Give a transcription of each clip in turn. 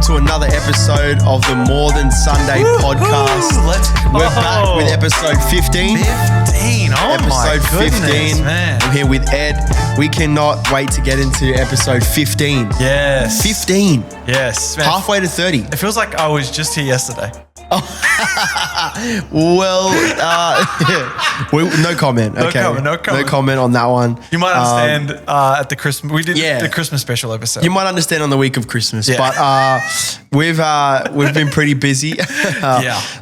to another episode of the More Than Sunday podcast. We're back with episode 15. 15, oh episode my goodness, 15. man. I'm here with Ed. We cannot wait to get into episode 15. Yes. 15. Yes. Man. Halfway to 30. It feels like I was just here yesterday. Well, no comment. No Okay. comment, no comment. No comment on that one. You might understand at the Christmas, we did yeah. the Christmas special episode. You might understand on the week of Christmas, Yeah. but we've been pretty busy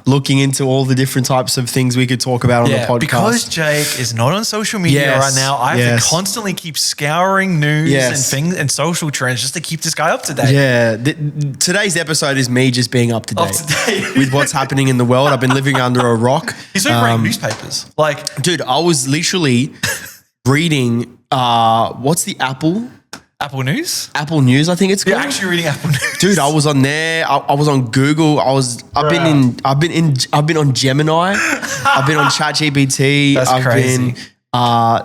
looking into all the different types of things we could talk about on the podcast. Because Jake is not on social media Yes, right now, I have to constantly keep scouring news and things and social trends just to keep this guy up to date. Yeah, today's episode is me just being up to date with what's happening in the world. I've been living under a rock. He's been reading newspapers. Like, dude, I was literally reading what's the Apple News? Apple News, I think it's called. You're actually reading Apple News, dude. I was on there. I was on Google. I've been on Gemini. I've been on ChatGPT. That's crazy.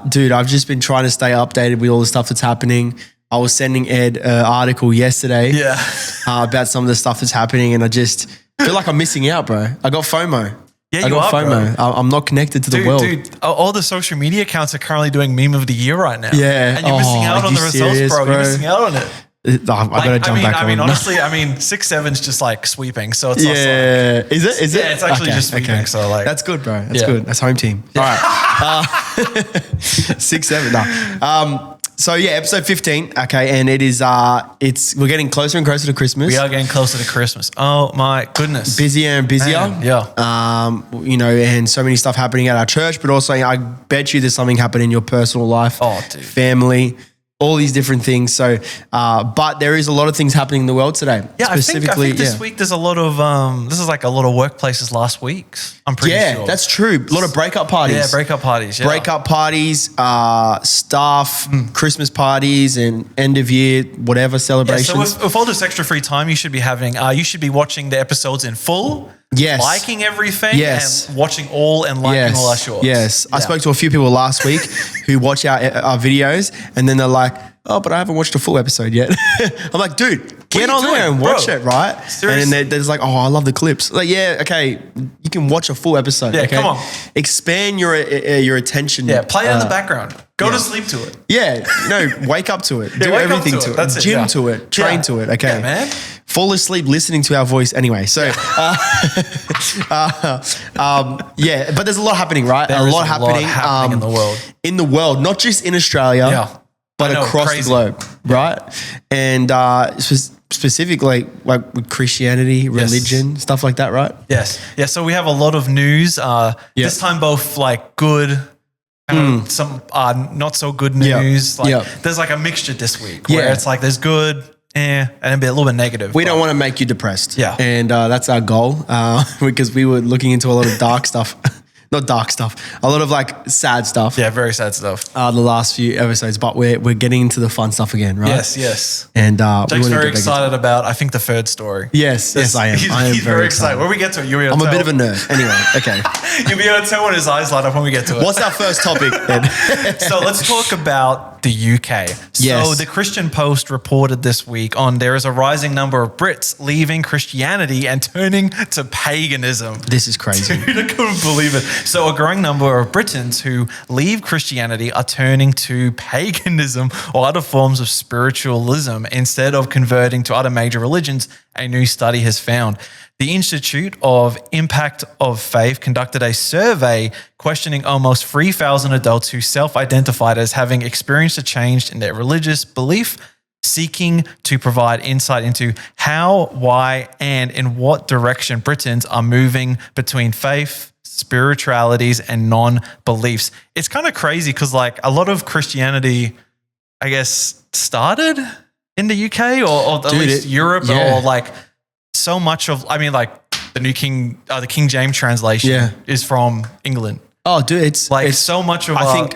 Dude, I've just been trying to stay updated with all the stuff that's happening. I was sending Ed an article yesterday about some of the stuff that's happening, and I just feel like I'm missing out, bro. I got FOMO. Yeah, I got FOMO. bro. I'm not connected to the world. Dude, all the social media accounts are currently doing meme of the year right now. Yeah. And you're missing out on the results, bro. You're missing out on it. I gotta jump back on. I mean, honestly, 6-7's just like sweeping. So it's also like, Is it? Yeah, it's actually just sweeping. Okay. So like, that's good, bro. That's good. That's home team. All right. 6-7. No. So yeah, episode 15. Okay, and it is. We're getting closer and closer to Christmas. We are getting closer to Christmas. Oh my goodness. Busier and busier. Man, yeah. And so many stuff happening at our church, but also I bet you there's something happening in your personal life. Oh, dude. Family. All these different things. So, but there is a lot of things happening in the world today. Yeah, I think this week there's a lot of, this is like a lot of workplaces last week's. I'm pretty sure. Yeah, that's true. A lot of breakup parties. Yeah, breakup parties. Yeah. Breakup parties, staff, Christmas parties, and end of year, whatever celebrations. Yeah, so with all this extra free time you should be having, you should be watching the episodes in full. Yes. Liking everything. Yes. And watching all and liking all our shorts. Yes. I spoke to a few people last week who watch our videos, and then they're like, oh, but I haven't watched a full episode yet. I'm like, dude, get on there and watch it, right? Seriously? And then they're just like, oh, I love the clips. Like, yeah, okay, you can watch a full episode. Yeah, okay? come on. Expand your attention. Yeah, play it in the background. Go to sleep to it. Yeah, wake up to it. Do everything to it. That's Gym to it. Train to it. Okay, yeah, man. Fall asleep listening to our voice. Anyway, so but there's a lot happening, right? There is a lot happening in the world. In the world, not just in Australia, but across the globe, right? And specifically, like with Christianity, religion, stuff like that, right? Yes. Yeah. So we have a lot of news. This time, both like good. Some not so good news. There's like a mixture this week where it's like there's good, and a little bit negative. We don't want to make you depressed. Yeah. And that's our goal because we were looking into a lot of dark stuff. Not dark stuff, a lot of like sad stuff. Yeah, very sad stuff. The last few episodes, but we're getting into the fun stuff again, right? Yes. And Jake's very excited about, I think, the third story. Yes, I am. He's very excited. When we get to it, you'll be able to I'm tell. a bit of a nerd. Anyway, okay. You'll be able to tell when his eyes light up when we get to it. What's our first topic, Ed? So let's talk about the UK. So the Christian Post reported this week on there is a rising number of Brits leaving Christianity and turning to paganism. This is crazy. Dude, I couldn't believe it. So a growing number of Britons who leave Christianity are turning to paganism or other forms of spiritualism instead of converting to other major religions, a new study has found. The Institute of Impact of Faith conducted a survey questioning almost 3,000 adults who self-identified as having experienced a change in their religious belief, seeking to provide insight into how, why, and in what direction Britons are moving between faith, spiritualities, and non-beliefs. It's kind of crazy because like a lot of Christianity, I guess, started in the UK or at least Europe or like so much of, I mean, like the King James translation is from England. Oh, dude, it's so much of. I think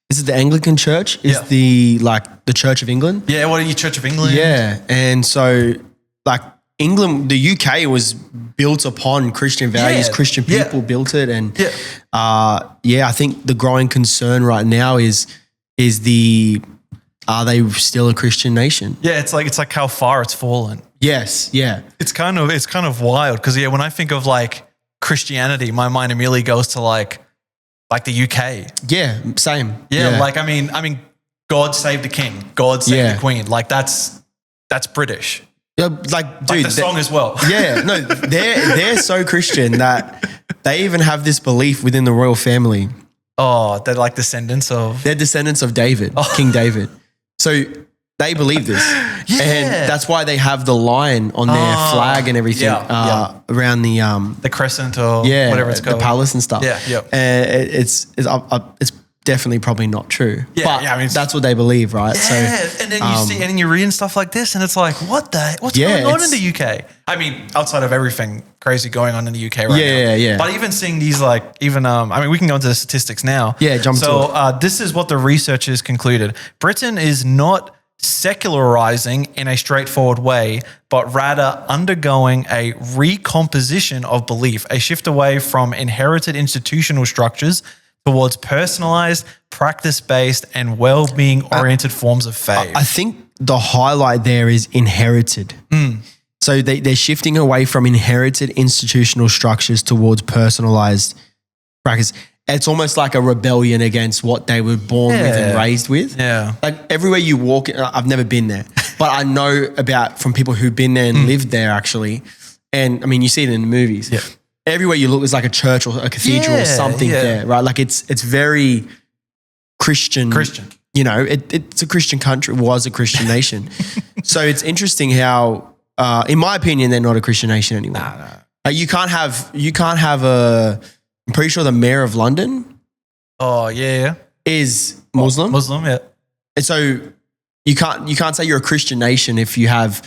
is it the Anglican Church? Is the Church of England? Yeah, what are you, Church of England? Yeah, and so like England, the UK was built upon Christian values. Christian people built it, and I think the growing concern right now is the are they still a Christian nation? Yeah, it's like how far it's fallen. Yes, yeah. It's kind of wild because when I think of like Christianity, my mind immediately goes to like the UK. Yeah, same. Yeah, like I mean, God save the king, God save the queen. Like that's British. Yeah, like dude, like the song as well. Yeah, no, they're so Christian that they even have this belief within the royal family. Oh, they're like descendants of. They're descendants of David, King David. So they believe this, and that's why they have the lion on their flag and everything around the crescent or whatever it's called, the palace and stuff. Yeah, yeah. It's definitely probably not true. Yeah, but I mean, that's what they believe, right? Yeah, so, and then you see, and then you're reading stuff like this, and it's like, what's going on in the UK? I mean, outside of everything crazy going on in the UK right now. Yeah. But even seeing these, like, even, I mean, we can go into the statistics now. Yeah, jump to it. So this is what the researchers concluded. Britain is not secularizing in a straightforward way, but rather undergoing a recomposition of belief, a shift away from inherited institutional structures towards personalized, practice-based, and well-being oriented forms of faith. I think the highlight there is inherited. So they're shifting away from inherited institutional structures towards personalized practice. It's almost like a rebellion against what they were born with and raised with. Yeah. Like everywhere you walk, I've never been there, but I know about from people who've been there and lived there actually. And I mean, you see it in the movies. Yeah. Everywhere you look, there's like a church or a cathedral or something there, right? Like it's very Christian. You know, it's a Christian country, was a Christian nation. So it's interesting how, in my opinion, they're not a Christian nation anymore. No. You can't have I'm pretty sure the mayor of London. Oh yeah. Is Muslim. Muslim, yeah. And so you can't say you're a Christian nation if you have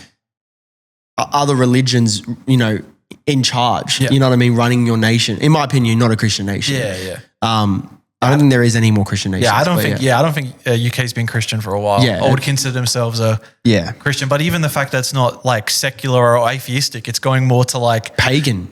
other religions, you know, in charge, you know what I mean, running your nation. In my opinion, not a Christian nation. Yeah. I don't think there is any more Christian nations. Yeah, I don't think UK's been Christian for a while. Yeah, or would consider themselves a Christian. But even the fact that it's not like secular or atheistic, it's going more to like pagan,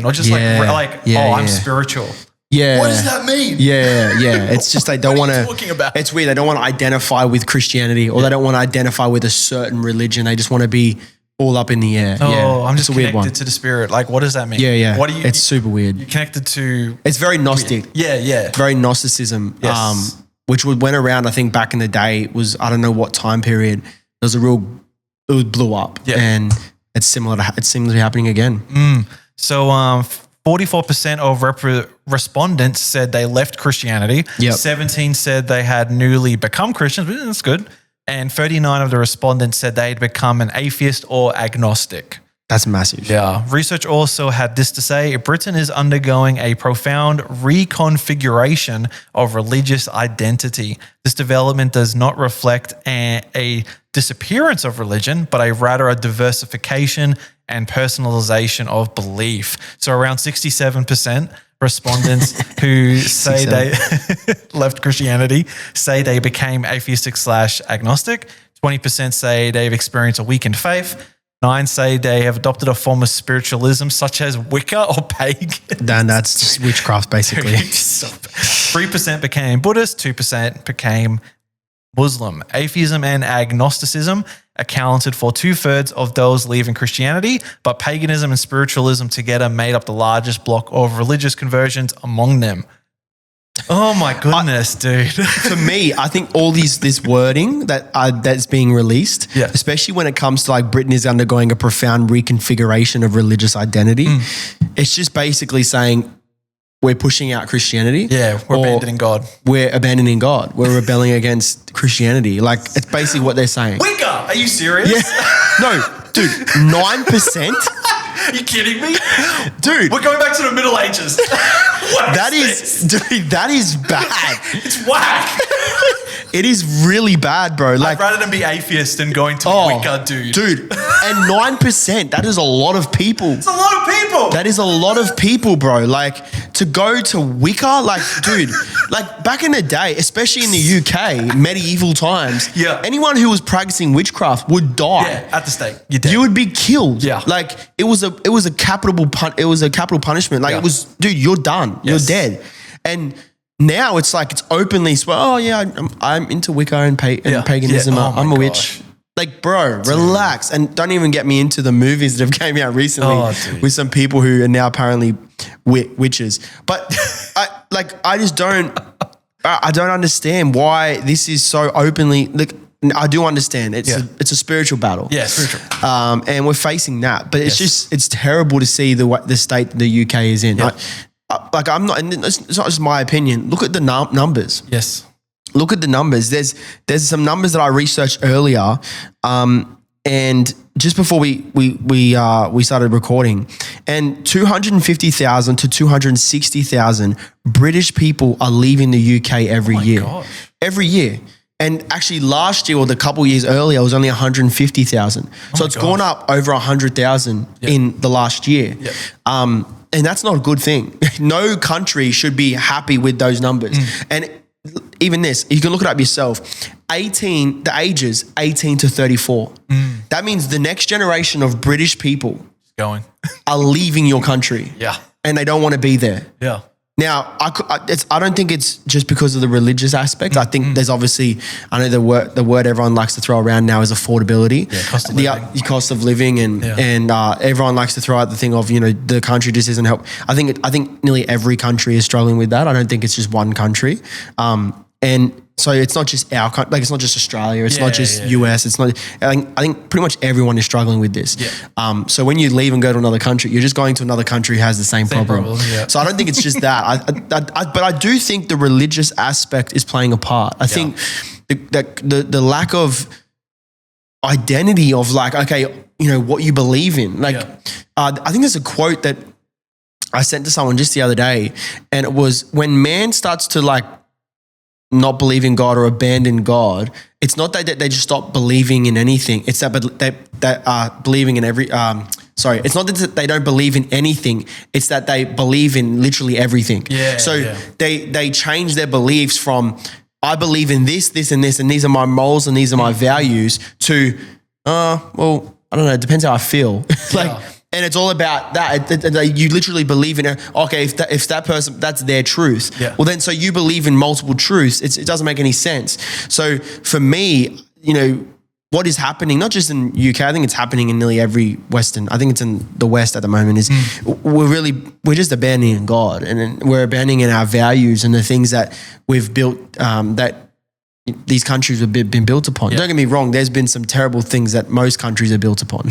or just I'm spiritual. Yeah. What does that mean? Yeah. It's just they don't want to. Talking about? It's weird. They don't want to identify with Christianity, or they don't want to identify with a certain religion. They just want to be all up in the air. I'm just connected to the spirit. Like, what does that mean? Yeah. What do you? It's super weird. You're connected to. It's very Gnostic. Yeah. Very Gnosticism. Yes. Which went around. I think back in the day, it was I don't know what time period. It blew up. Yeah. And it's similar to happening again. So 44% of respondents said they left Christianity. 17 said they had newly become Christians. That's good. And 39 of the respondents said they'd become an atheist or agnostic. That's massive. Yeah. Research also had this to say: Britain is undergoing a profound reconfiguration of religious identity. This development does not reflect a disappearance of religion, but rather a diversification and personalization of belief. So around 67% respondents who say they left Christianity say they became atheistic / agnostic. 20% say they've experienced a weakened faith. 9 say they have adopted a form of spiritualism such as Wicca or pagan. Then that's just witchcraft, basically. 3% became Buddhist. 2% became Muslim. Atheism and agnosticism accounted for 2/3 of those leaving Christianity, but paganism and spiritualism together made up the largest block of religious conversions among them. Oh my goodness, dude. For me, I think all this wording that's being released, especially when it comes to like Britain is undergoing a profound reconfiguration of religious identity, it's just basically saying we're pushing out Christianity. Yeah, we're abandoning God. We're abandoning God. We're rebelling against Christianity. Like, it's basically what they're saying. Wicca! Are you serious? Yeah. No, dude, 9%? Are you kidding me? Dude. We're going back to the Middle Ages. That is bad. It's whack. It is really bad, bro. Like, I'd rather than be atheist than going to Wicca, dude. Dude, and 9%, that is a lot of people. It's a lot of people. That is a lot of people, bro. Like, to go to Wicca, like, dude, like back in the day, especially in the UK, medieval times, anyone who was practicing witchcraft would die. Yeah, at the stake. You're dead. You would be killed. Yeah. Like, it was a capital punishment. Like, it was, dude, you're done. Yes. You're dead. And now it's like it's openly swear. Oh yeah, I'm into Wicca and paganism. Oh I'm my a gosh. witch. Like, bro, relax, and don't even get me into the movies that have came out recently with some people who are now apparently witches. But I just don't. I don't understand why this is so openly. Like, I do understand it's a spiritual battle. Yeah, spiritual. And we're facing that, but it's terrible to see the state the UK is in. Yeah. I'm not. And it's not just my opinion. Look at the numbers. Yes. Look at the numbers. There's some numbers that I researched earlier, and just before we started recording, and 250,000 to 260,000 British people are leaving the UK every year. Gosh. Every year. And actually last year or the couple years earlier, it was only 150,000. So it's gone up over 100,000 in the last year. Yep. And that's not a good thing. No country should be happy with those numbers. And even this, you can look it up yourself. The ages 18 to 34. That means the next generation of British people are leaving your country. Yeah. And they don't want to be there. Yeah. Now, I don't think it's just because of the religious aspect. I think there's obviously, I know the word everyone likes to throw around now is affordability. Yeah, cost of living. The cost of living and everyone likes to throw out the thing of, the country just isn't help. I think nearly every country is struggling with that. I don't think it's just one country. And so it's not just our country, like it's not just Australia, it's not just US, it's not, I think pretty much everyone is struggling with this. Yeah. So when you leave and go to another country, you're just going to another country who has the same problem. So I don't think it's just that. But I do think the religious aspect is playing a part. I think the lack of identity of like, okay, what you believe in. Like, I think there's a quote that I sent to someone just the other day, and it was, when man starts to like not believe in God or abandon God, it's not that they just stop believing in anything. It's that they are believing in every. It's not that they don't believe in anything. It's that they believe in literally everything. They change their beliefs from, I believe in this, this, and this, and these are my morals and these are my values, to well, I don't know. It depends how I feel. And it's all about that. You literally believe in it. Okay, if that person, that's their truth. Yeah. Well, then, so you believe in multiple truths. It doesn't make any sense. So for me, what is happening, not just in UK, I think it's happening in nearly every Western, I think it's in the West at the moment, is we're just abandoning God, and we're abandoning our values and the things that we've built, that these countries have been built upon. Don't get me wrong, there's been some terrible things that most countries are built upon.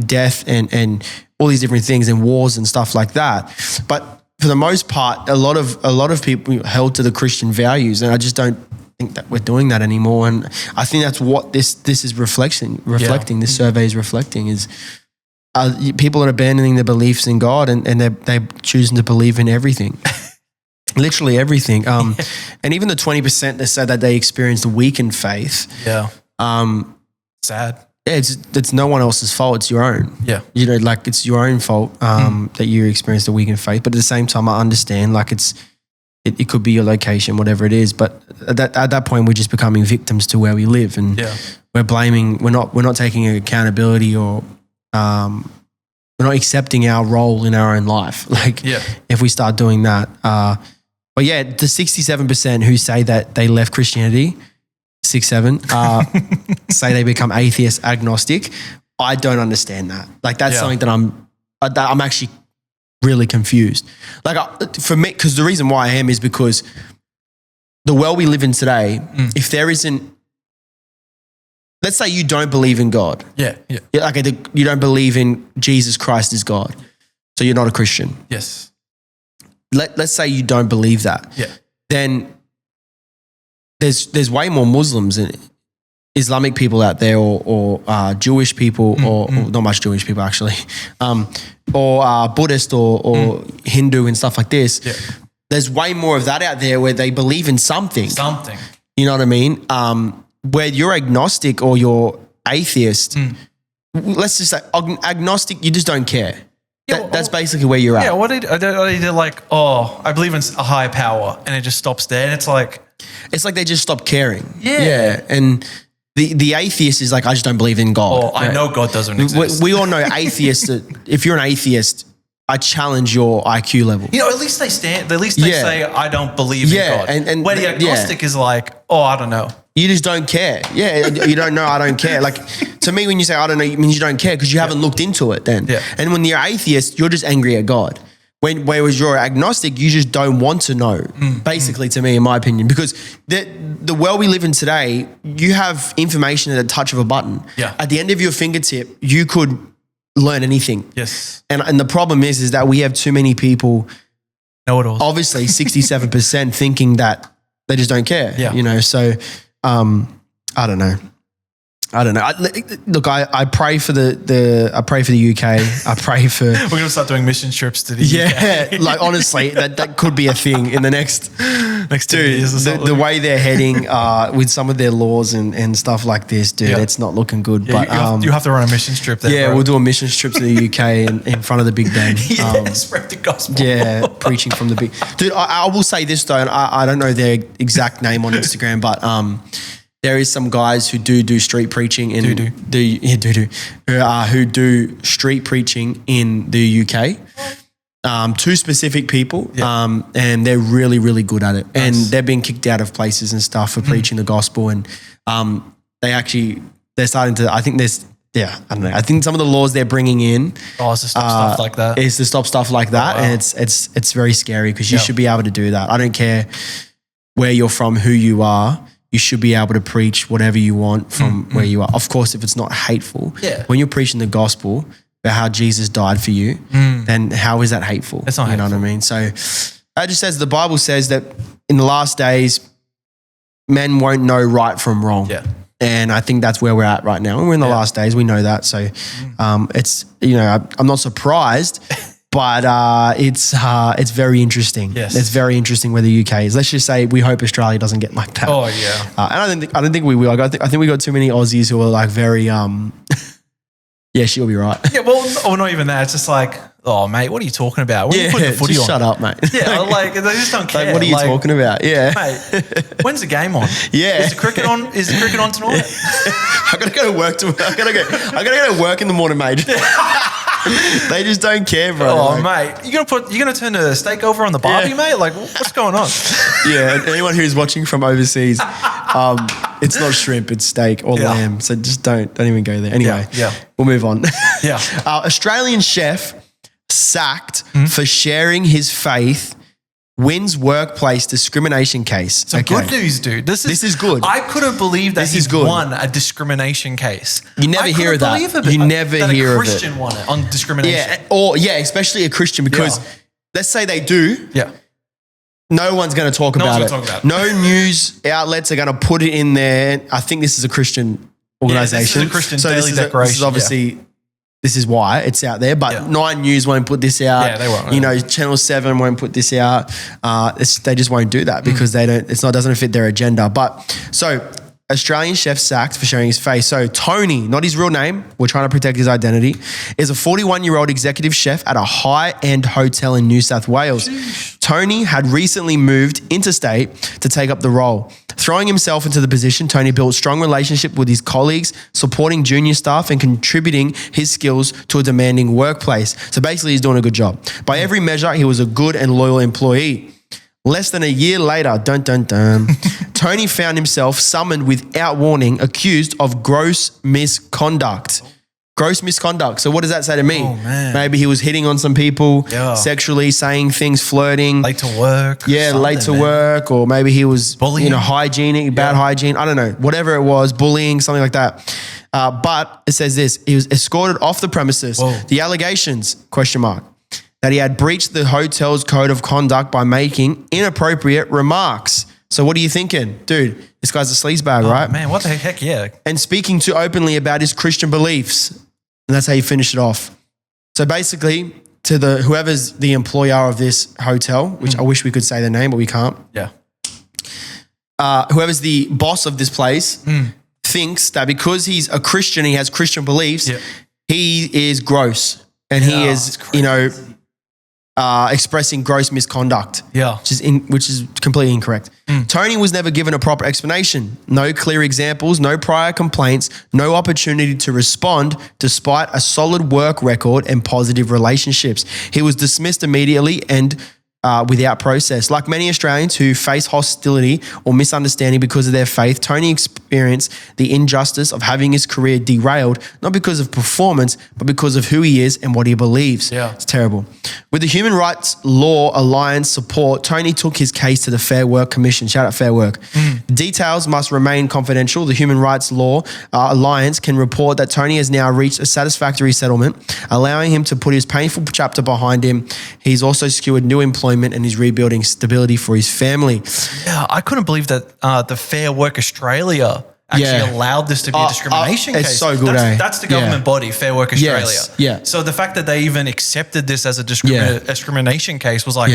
Death and all these different things and wars and stuff like that. But for the most part, a lot of people held to the Christian values, and I just don't think that we're doing that anymore. And I think that's what this is reflecting. This survey is reflecting is people are abandoning their beliefs in God, and they're choosing to believe in everything. Literally everything. And even the 20% that said that they experienced a weakened faith. Yeah. Sad. Yeah, it's no one else's fault. It's your own. Yeah. It's your own fault that you experienced a weakened faith. But at the same time, I understand it could be your location, whatever it is. But at that point, we're just becoming victims to where we live, and we're blaming. We're not taking accountability, or we're not accepting our role in our own life. If we start doing that. But yeah, the 67% who say that they left Christianity, 6-7, say they become atheist, agnostic. I don't understand that. That's something that I'm actually really confused. For me, because the reason why I am is because the world we live in today, if there isn't, let's say you don't believe in God. You don't believe in Jesus Christ as God. So you're not a Christian. Yes. Let's say you don't believe that. Yeah. Then there's way more Muslims and Islamic people out there, or Jewish people, or not much Jewish people actually, or Buddhist or Hindu and stuff like this. Yeah. There's way more of that out there where they believe in something. You know what I mean? Where you're agnostic or you're atheist, let's just say agnostic, you just don't care. Yeah, that's basically where you're at. Yeah, what they're like, I believe in a higher power, and it just stops there, and it's like they just stop caring. Yeah. And the atheist is like, I just don't believe in God. I know God doesn't exist. We all know atheists. If you're an atheist, I challenge your IQ level. You know, at least they say, I don't believe in God. And where the agnostic is like, oh, I don't know. You just don't care. Yeah, you don't know, I don't care. Like, to me, when you say I don't know, it means you don't care because you haven't looked into it then. Yeah. And when you're atheist, you're just angry at God. Whereas you're agnostic, you just don't want to know, basically, to me, in my opinion. Because the world we live in today, you have information at the touch of a button. Yeah. At the end of your fingertip, you could learn anything. Yes. And the problem is that we have too many people, know-it-alls. obviously 67% thinking that they just don't care. Yeah. You know, so I don't know. I pray for the UK. I pray for. We're gonna start doing mission trips to the UK. Yeah, like honestly, that could be a thing in the next 2 years or something. The way they're heading with some of their laws and stuff like this, dude, it's not looking good. Yeah, but you have to run a mission trip there. Yeah, bro. we'll do a mission trip to the UK in front of the Big Ben. Spread the gospel. Yeah, preaching from the big. Dude, I will say this though, and I don't know their exact name on Instagram, but there is some guys who do street preaching who do street preaching in the UK. Two specific people, and they're really, really good at it. Nice. And they've been kicked out of places and stuff for preaching the gospel. And they're starting to. I think there's. Yeah, I don't know. I think some of the laws they're bringing in is to stop stuff like that. Is to stop stuff like that, and it's very scary because you should be able to do that. I don't care where you're from, who you are. You should be able to preach whatever you want from where you are. Of course, if it's not hateful. Yeah. When you're preaching the gospel about how Jesus died for you, then how is that hateful? It's not hateful. You know what I mean? So it just says, the Bible says that in the last days, men won't know right from wrong. Yeah. And I think that's where we're at right now. And we're in the last days. We know that. So it's, I'm not surprised. But it's very interesting. Yes. It's very interesting where the UK is. Let's just say we hope Australia doesn't get like that. Oh yeah. And I don't think we will. I think we got too many Aussies who are like very yeah, she'll be right. Yeah, well, not even that. It's just like, oh mate, what are you talking about? When you put the footy on? Shut up, mate. Yeah, like they just don't care. Like, what are you talking about? Yeah, mate. When's the game on? Yeah, is the cricket on? Is the cricket on tonight? I gotta go to work I gotta go to work in the morning, mate. They just don't care, bro. Oh, mate, you're gonna turn the steak over on the barbie, mate? Like, what's going on? Yeah, and anyone who's watching from overseas, it's not shrimp, it's steak or lamb. So just don't even go there. Anyway, we'll move on. Yeah, Australian chef sacked for sharing his faith. Wins workplace discrimination case. So good news, dude. This is good. I couldn't believe that he's won a discrimination case. You never hear of that. You never hear of it. A Christian won it on discrimination. Yeah, especially a Christian, because let's say they do. Yeah. No one's going to talk about it. No news outlets are going to put it in there. I think this is a Christian organization. This is a Christian daily declaration. This is obviously. This is why it's out there, but 9 News won't put this out. Yeah, they won't. Channel 7 won't put this out. They just won't do that because they don't. Doesn't fit their agenda. But so Australian chef sacked for showing his face. So Tony, not his real name, we're trying to protect his identity, is a 41-year-old executive chef at a high-end hotel in New South Wales. Sheesh. Tony had recently moved interstate to take up the role. Throwing himself into the position, Tony built strong relationship with his colleagues, supporting junior staff and contributing his skills to a demanding workplace. So basically, he's doing a good job. By every measure, he was a good and loyal employee. Less than a year later, Tony found himself summoned without warning, accused of gross misconduct. Gross misconduct. So what does that say to me? Oh, man. Maybe he was hitting on some people, sexually saying things, flirting. Late to work. Yeah, late to work. Or maybe he was bullying, hygienic, bad hygiene. I don't know. Whatever it was, bullying, something like that. But it says this, he was escorted off the premises. Whoa. The allegations, ? That he had breached the hotel's code of conduct by making inappropriate remarks. So what are you thinking? Dude, this guy's a sleazebag, right? Man, what the heck, yeah. And speaking too openly about his Christian beliefs. And that's how you finish it off. So basically, to whoever's the employer of this hotel, which I wish we could say their name, but we can't. Yeah. Whoever's the boss of this place thinks that because he's a Christian, he has Christian beliefs, he is gross. And he is, expressing gross misconduct. Yeah. Which is completely incorrect. Tony was never given a proper explanation. No clear examples, no prior complaints, no opportunity to respond despite a solid work record and positive relationships. He was dismissed immediately and without process. Like many Australians who face hostility or misunderstanding because of their faith, Tony experienced the injustice of having his career derailed, not because of performance, but because of who he is and what he believes. Yeah. It's terrible. With the Human Rights Law Alliance support, Tony took his case to the Fair Work Commission. Shout out Fair Work. Details must remain confidential. The Human Rights Law Alliance can report that Tony has now reached a satisfactory settlement, allowing him to put his painful chapter behind him. He's also secured new employment and he's rebuilding stability for his family. Yeah, I couldn't believe that the Fair Work Australia actually allowed this to be a discrimination case. It's so good, That's the government body, Fair Work Australia. Yes, yeah. So the fact that they even accepted this as a discrimination case was like,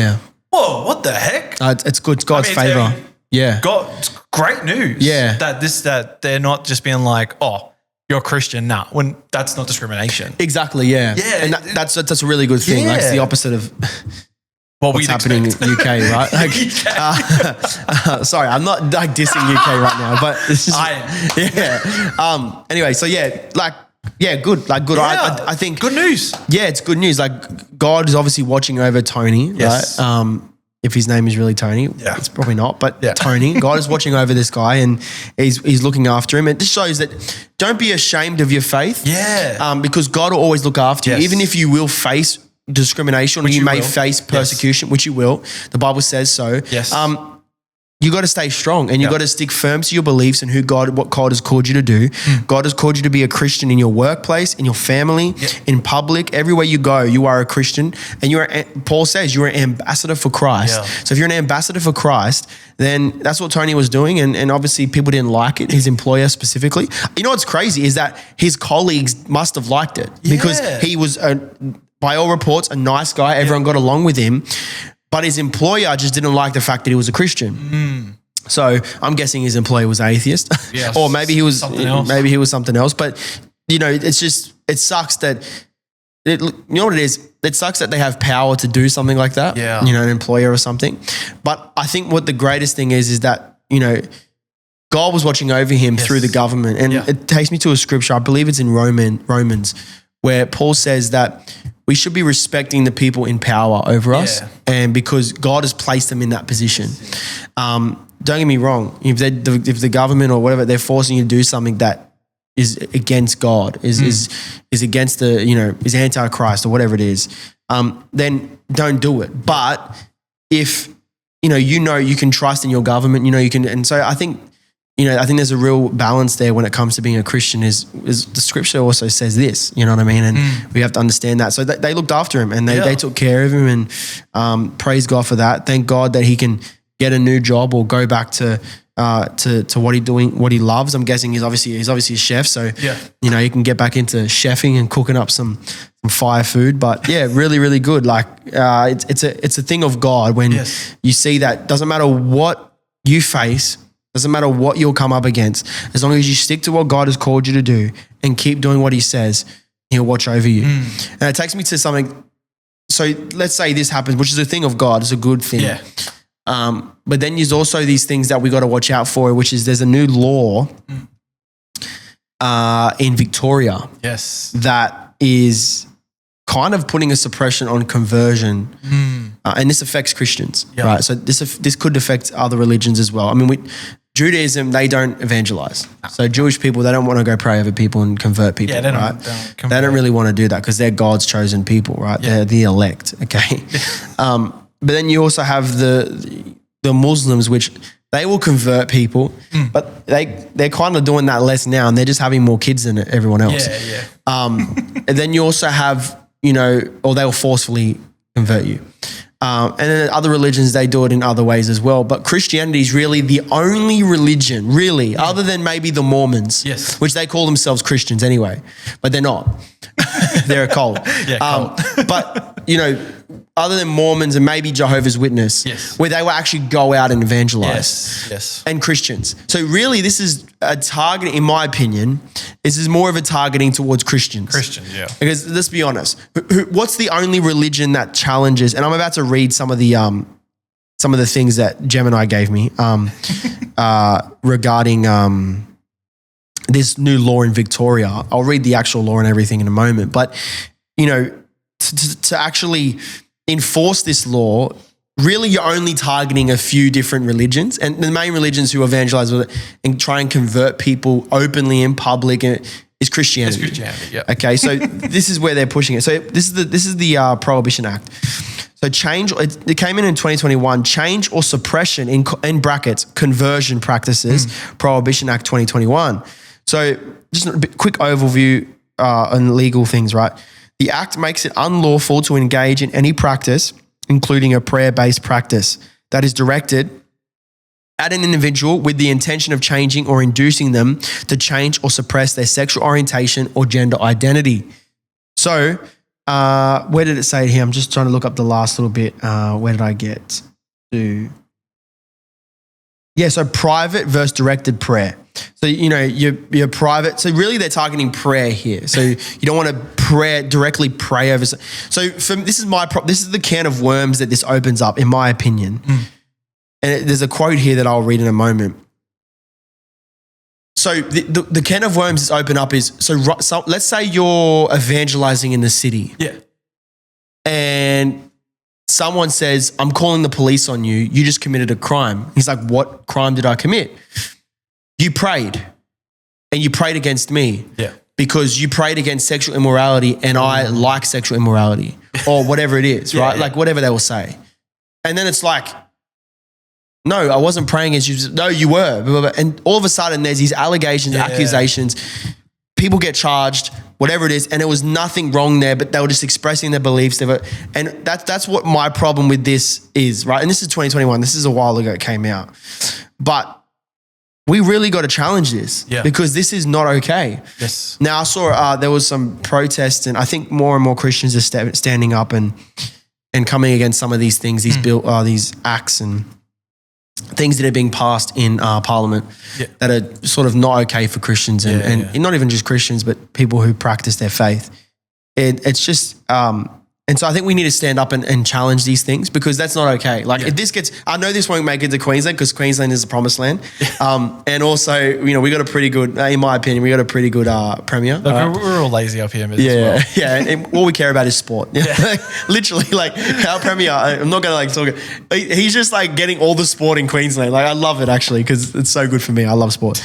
whoa, what the heck? It's good. It's God's favour. It's great news. Yeah. That they're not just being like, oh, you're a Christian. Nah, when that's not discrimination. Exactly, yeah. Yeah. And that's a really good thing. Like it's the opposite of what's happening in the UK, right? Like, sorry, I'm not like dissing UK right now, but this is Anyway, so good. Like good. Yeah, I think good news. Yeah, it's good news. Like God is obviously watching over Tony, yes. right? If his name is really Tony, it's probably not, but Tony, God is watching over this guy and he's looking after him. It just shows that don't be ashamed of your faith. Yeah. Because God will always look after you, even if you will face discrimination, or you may face persecution, which you will. The Bible says so. Yes. You got to stay strong and you got to stick firm to your beliefs and what God has called you to do. God has called you to be a Christian in your workplace, in your family, in public, everywhere you go. You are a Christian, and Paul says you're an ambassador for Christ. Yeah. So if you're an ambassador for Christ, then that's what Tony was doing, and obviously people didn't like it. His employer specifically. You know what's crazy is that his colleagues must have liked it because he was by all reports, a nice guy. Everyone got along with him. But his employer just didn't like the fact that he was a Christian. So I'm guessing his employer was atheist. Yes. Or maybe he was something else. But, it sucks that, you know what it is? It sucks that they have power to do something like that. Yeah. An employer or something. But I think what the greatest thing is that, God was watching over him through the government. And it takes me to a scripture, I believe it's in Romans, where Paul says that we should be respecting the people in power over us, and because God has placed them in that position. Don't get me wrong. If the government or whatever, they're forcing you to do something that is against God, is against is anti-Christ or whatever it is, then don't do it. But if you can trust in your government, you can, and so I think there's a real balance there when it comes to being a Christian is the scripture also says this, you know what I mean? And we have to understand that. So they looked after him and they took care of him, and praise God for that. Thank God that he can get a new job or go back to what he loves. I'm guessing he's obviously a chef. So, he can get back into chefing and cooking up some fire food. But really, really good. Like it's a thing of God when you see that doesn't matter what you face, doesn't matter what you'll come up against. As long as you stick to what God has called you to do and keep doing what he says, he'll watch over you. And it takes me to something. So let's say this happens, which is a thing of God. It's a good thing. Yeah. But then there's also these things that we got to watch out for, which is there's a new law in Victoria that is kind of putting a suppression on conversion. And this affects Christians, right? So this could affect other religions as well. I mean, Judaism, they don't evangelize. So Jewish people, they don't want to go pray over people and convert people, right? They don't really want to do that because they're God's chosen people, right? They're the elect, okay? But then you also have the Muslims, which they will convert people, but they're kind of doing that less now, and they're just having more kids than everyone else. And then you also have, or they'll forcefully convert you. And then other religions, they do it in other ways as well. But Christianity is really the only religion, really, other than maybe the Mormons, which they call themselves Christians anyway, but they're not. They're a cult. But, other than Mormons and maybe Jehovah's Witness, where they will actually go out and evangelize. And Christians. So really this is a target, in my opinion, This is more of a targeting towards Christians. Christians, yeah. Because let's be honest, what's the only religion that challenges? And I'm about to read some of the things that Gemini gave me regarding this new law in Victoria. I'll read the actual law and everything in a moment. But, to actually enforce this law, really you're only targeting a few different religions, and the main religions who evangelize with it and try and convert people openly in public is Christianity. It's Christianity, yeah. Okay, so this is where they're pushing it. So this is the Prohibition Act. So it came in 2021, change or suppression in brackets, conversion practices, Prohibition Act 2021. So just a quick overview on legal things, right? The act makes it unlawful to engage in any practice, including a prayer-based practice, that is directed at an individual with the intention of changing or inducing them to change or suppress their sexual orientation or gender identity. So where did it say it here? I'm just trying to look up the last little bit. Where did I get to? Yeah, so private versus directed prayer. So, you're private. So really they're targeting prayer here. So you don't want to directly pray over. So this is the can of worms that this opens up, in my opinion. And there's a quote here that I'll read in a moment. So the can of worms that's open up is, so let's say you're evangelizing in the city. Yeah. And someone says, I'm calling the police on you. You just committed a crime. He's like, what crime did I commit? You prayed, and you prayed against me. Yeah. Because you prayed against sexual immorality, and I like sexual immorality, or whatever it is, right? Yeah. Like whatever they will say. And then it's like, no, I wasn't praying against you. No, you were. Blah, blah, blah. And all of a sudden there's these allegations, accusations. People get charged, whatever it is, and there was nothing wrong there, but they were just expressing their beliefs. And that's what my problem with this is, right? And this is 2021. This is a while ago it came out. But we really got to challenge this because this is not okay. Yes. Now I saw there was some protests, and I think more and more Christians are standing up and coming against some of these things, these acts and things that are being passed in Parliament that are sort of not okay for Christians and not even just Christians, but people who practice their faith. It's just, and so I think we need to stand up and challenge these things because that's not okay. Like if this gets, I know this won't make it to Queensland because Queensland is the promised land. And also, we got a pretty good, in my opinion, we got a pretty good premier. Look, we're all lazy up here. As well. Yeah. And all we care about is sport. Literally, like our premier, I'm not going to talk, he's just like getting all the sport in Queensland. Like I love it actually because it's so good for me. I love sport.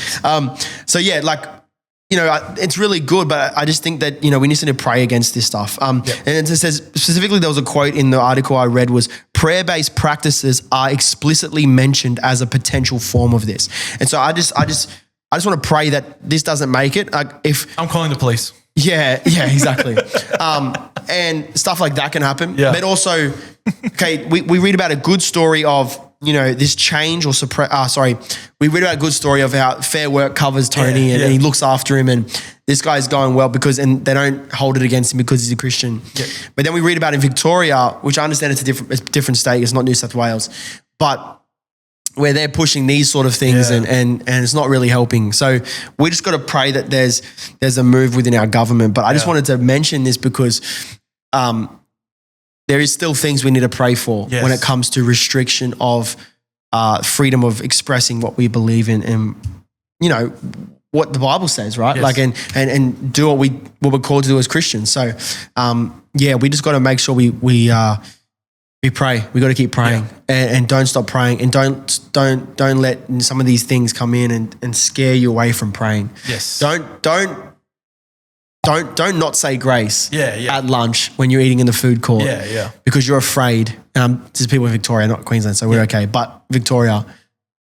It's really good, but I just think that, we need to pray against this stuff. And it says specifically, there was a quote in the article I read was prayer-based practices are explicitly mentioned as a potential form of this. And so I just want to pray that this doesn't make it. Like if I'm calling the police. Yeah, exactly. And stuff like that can happen. Yeah. But also, we read about a good story of, this change or we read about a good story of how Fair Work covers Tony and he looks after him and this guy's going well and they don't hold it against him because he's a Christian. Yeah. But then we read about in Victoria, which I understand it's a different state, it's not New South Wales, but where they're pushing these sort of things and it's not really helping. So we just got to pray that there's a move within our government. But I just wanted to mention this because there is still things we need to pray for when it comes to restriction of freedom of expressing what we believe in and, what the Bible says, right? Like, and do what we're called to do as Christians. So, we just got to make sure we pray. We got to keep praying and don't stop praying and don't let some of these things come in and scare you away from praying. Yes. Don't not say grace at lunch when you're eating in the food court. Yeah. Because you're afraid. This is people in Victoria, not Queensland, so we're okay. But Victoria,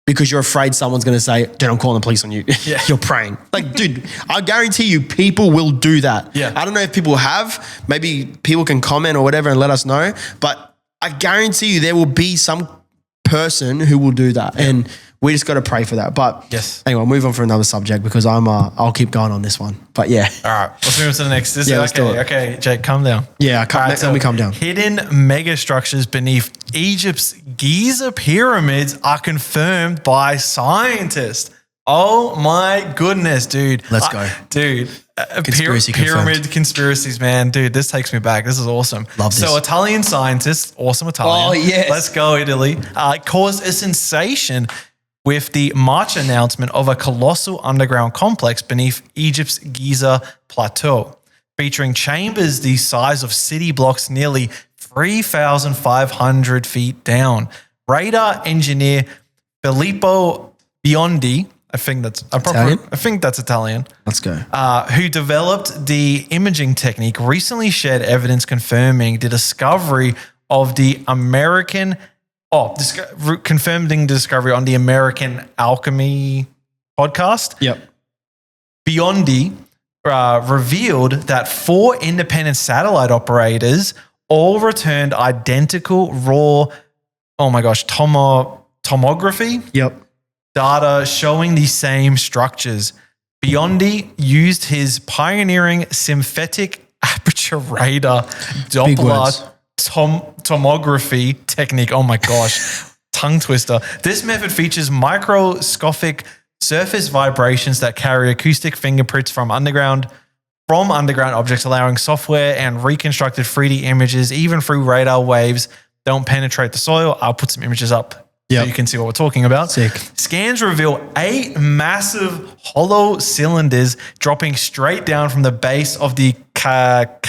because you're afraid someone's going to say, dude, I'm calling the police on you. Yeah. You're praying. Like, dude, I guarantee you people will do that. Yeah. I don't know if people have. Maybe people can comment or whatever and let us know. But I guarantee you there will be some person who will do that. And we just got to pray for that. But anyway, I'll move on for another subject because I'll keep going on this one. But All right. Let's move on to the next. Let's do it. Okay, Jake, calm down. Yeah, let me calm down. Hidden megastructures beneath Egypt's Giza pyramids are confirmed by scientists. Oh my goodness, dude. Let's go. Dude. Conspiracy pyramid conspiracies, man. Dude, this takes me back. This is awesome. Love this. So Italian scientists, awesome Italian. Oh, yes. Let's go, Italy. Caused a sensation with the March announcement of a colossal underground complex beneath Egypt's Giza plateau, featuring chambers the size of city blocks nearly 3,500 feet down. Radar engineer Filippo Biondi, I think that's Italian. Let's go. Who developed the imaging technique, recently shared evidence confirming the discovery of the confirming the discovery on the American Alchemy podcast. Yep. Biondi revealed that 4 independent satellite operators all returned identical raw, tomography. Yep. Data showing the same structures. Biondi used his pioneering synthetic aperture radar Doppler tomography technique. Oh my gosh, tongue twister. This method features microscopic surface vibrations that carry acoustic fingerprints from underground objects, allowing software and reconstructed 3D images, even through radar waves, don't penetrate the soil. I'll put some images up. So you can see what we're talking about. Sick. Scans reveal 8 massive hollow cylinders dropping straight down from the base of the Kafar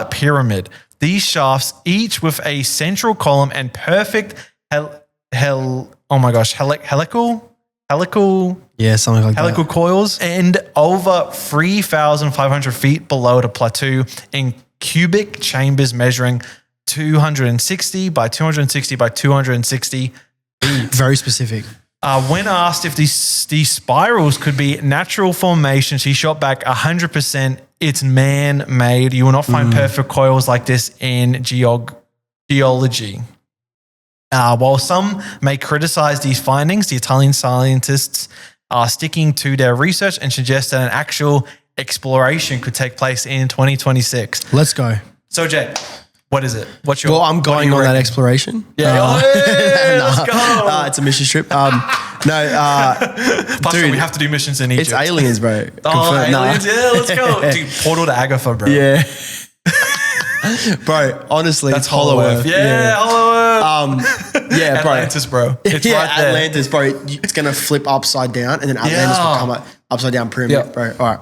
pyramid. These shafts, each with a central column and perfect helical coils, and over 3,500 feet below the plateau in cubic chambers measuring 260 by 260 by 260 feet. Very specific. When asked if these spirals could be natural formations, he shot back 100%. It's man-made. You will not find perfect coils like this in geology. While some may criticize these findings, the Italian scientists are sticking to their research and suggest that an actual exploration could take place in 2026. Let's go. So, Jay, what is it? Well, I'm going on that exploration. Yeah. Let's go. It's a mission trip. Plus, dude, we have to do missions in Egypt. It's aliens, bro. Aliens. Yeah, let's go. Dude, portal to Agatha, bro. Yeah. Bro, honestly, that's Hollow Earth. Yeah, Hollow Earth. Yeah, bro. Atlantis, bro. It's right there. Atlantis, bro. It's going to flip upside down and then Atlantis will come up. Upside down pyramid, bro. All right.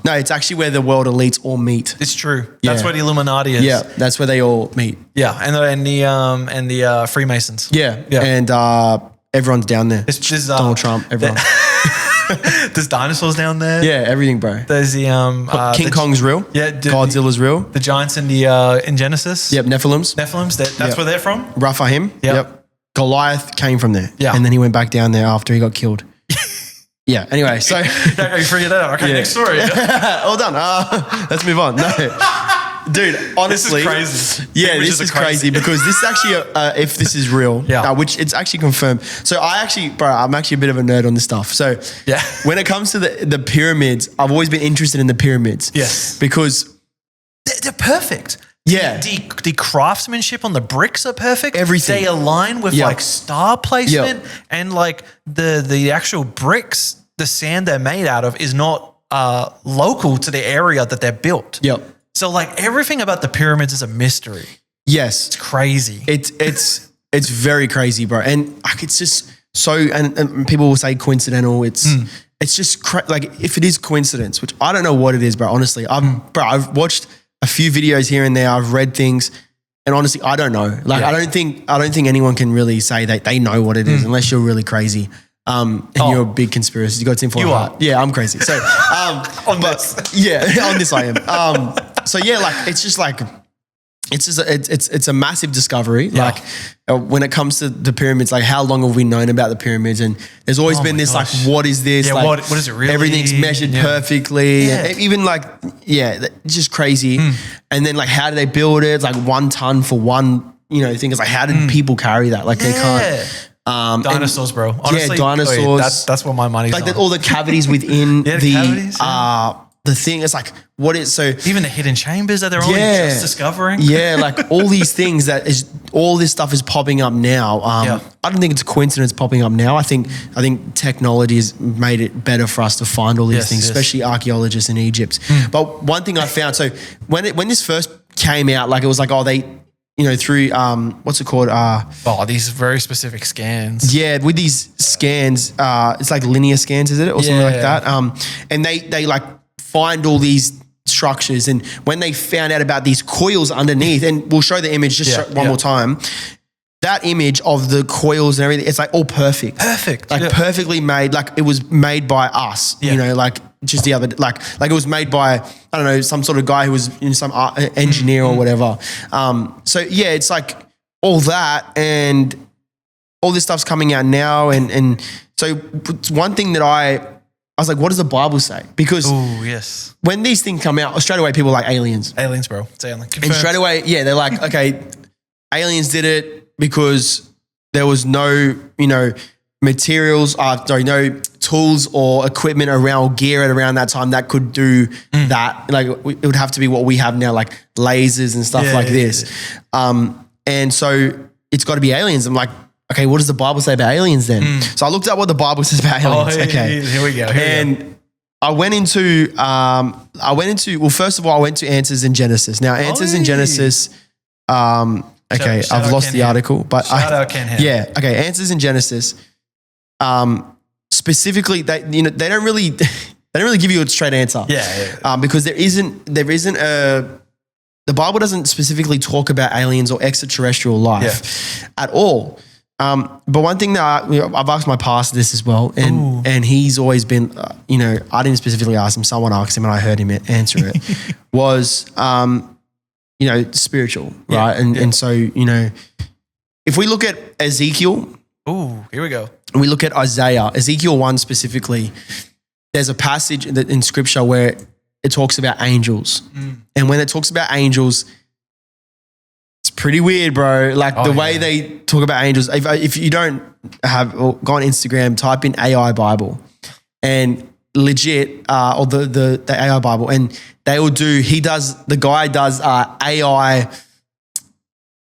No, it's actually where the world elites all meet. It's true. That's where the Illuminati is. Yeah, that's where they all meet. Yeah, and the Freemasons. Yeah. And everyone's down there. It's just Donald Trump, everyone. There's dinosaurs down there. Yeah, everything, bro. There's the King Kong's real. Yeah, Godzilla's real. The giants in Genesis. Yep, Nephilims. That's where they're from. Raphaim. Yep. Goliath came from there. Yeah. And then he went back down there after he got killed. Yeah, anyway, so... you figured that out. Okay, next story. All done. Let's move on. No. Dude, honestly... This is crazy. Yeah, this is crazy because this is actually, if this is real, which it's actually confirmed. So I'm actually a bit of a nerd on this stuff. So when it comes to the pyramids, I've always been interested in the pyramids. Yes. Because... They're perfect. Yeah. The craftsmanship on the bricks are perfect. Everything. They align with like star placement and like the actual bricks, the sand they're made out of is not local to the area that they're built. Yep. So like everything about the pyramids is a mystery. Yes. It's crazy. It's very crazy, bro. And like it's just so, and people will say coincidental. It's just like if it is coincidence, which I don't know what it is, bro. Honestly, I've watched a few videos here and there. I've read things, and honestly, I don't know. Like, I don't think anyone can really say that they know what it is unless you're really crazy. And you're a big conspiracy. You got tinfoil hat. Yeah, I'm crazy. So, on this I am. So yeah, like it's just like it's a massive discovery. Yeah. Like when it comes to the pyramids, like how long have we known about the pyramids? And there's always been this like, what is this? Yeah, like, what is it really? Everything's measured perfectly. Yeah. And even like, it's just crazy. And then like, how do they build it? It's like 1 ton for one, thing. It's like, how did people carry that? Like they can't. Dinosaurs, bro. Honestly, dinosaurs. That's what my money's like on. all the cavities within cavities, the thing. It's like, what is so even the hidden chambers that they're only just discovering. Yeah, like all these things all this stuff is popping up now. I don't think it's a coincidence popping up now. I think technology has made it better for us to find all these things, especially archaeologists in Egypt. But one thing I found, so when this first came out, like it was like, through what's it called? These very specific scans. Yeah, with these scans, it's like linear scans, is it, or something like that? And they like find all these structures, and when they found out about these coils underneath, and we'll show the image one more time. That image of the coils and everything, it's like all perfect, like perfectly made, like it was made by us. You know, like just the other, like it was made by, I don't know, some sort of guy who was some engineer or whatever. So yeah, it's like all that, and all this stuff's coming out now, and so it's one thing that I was like, what does the Bible say? Because when these things come out, straight away people are like aliens. Aliens, bro. It's alien. And straight away, they're like, okay, aliens did it because there was no, materials, no tools or equipment around, or gear around that time that could do that. Like it would have to be what we have now, like lasers and stuff like this. And so it's got to be aliens. I'm like, okay, what does the Bible say about aliens then? So I looked up what the Bible says about aliens. Here we go. I went into, well, first of all, I went to Answers in Genesis. Now, Answers in Genesis, okay, I've lost the article, but shout out Ken Ham. Yeah, okay, Answers in Genesis, specifically, they don't really give you a straight answer. Because there isn't the Bible doesn't specifically talk about aliens or extraterrestrial life at all. But one thing that I've asked my pastor this as well, and he's always been, I didn't specifically ask him, someone asked him and I heard him answer it, was, spiritual, right? And so, if we look at Ezekiel. Here we go. We look at Isaiah, Ezekiel 1 specifically, there's a passage in scripture where it talks about angels. And when it talks about angels, it's pretty weird, bro. Like the way they talk about angels. If you don't have, or go on Instagram, type in AI Bible and legit, or the AI Bible, and they will do, the guy does AI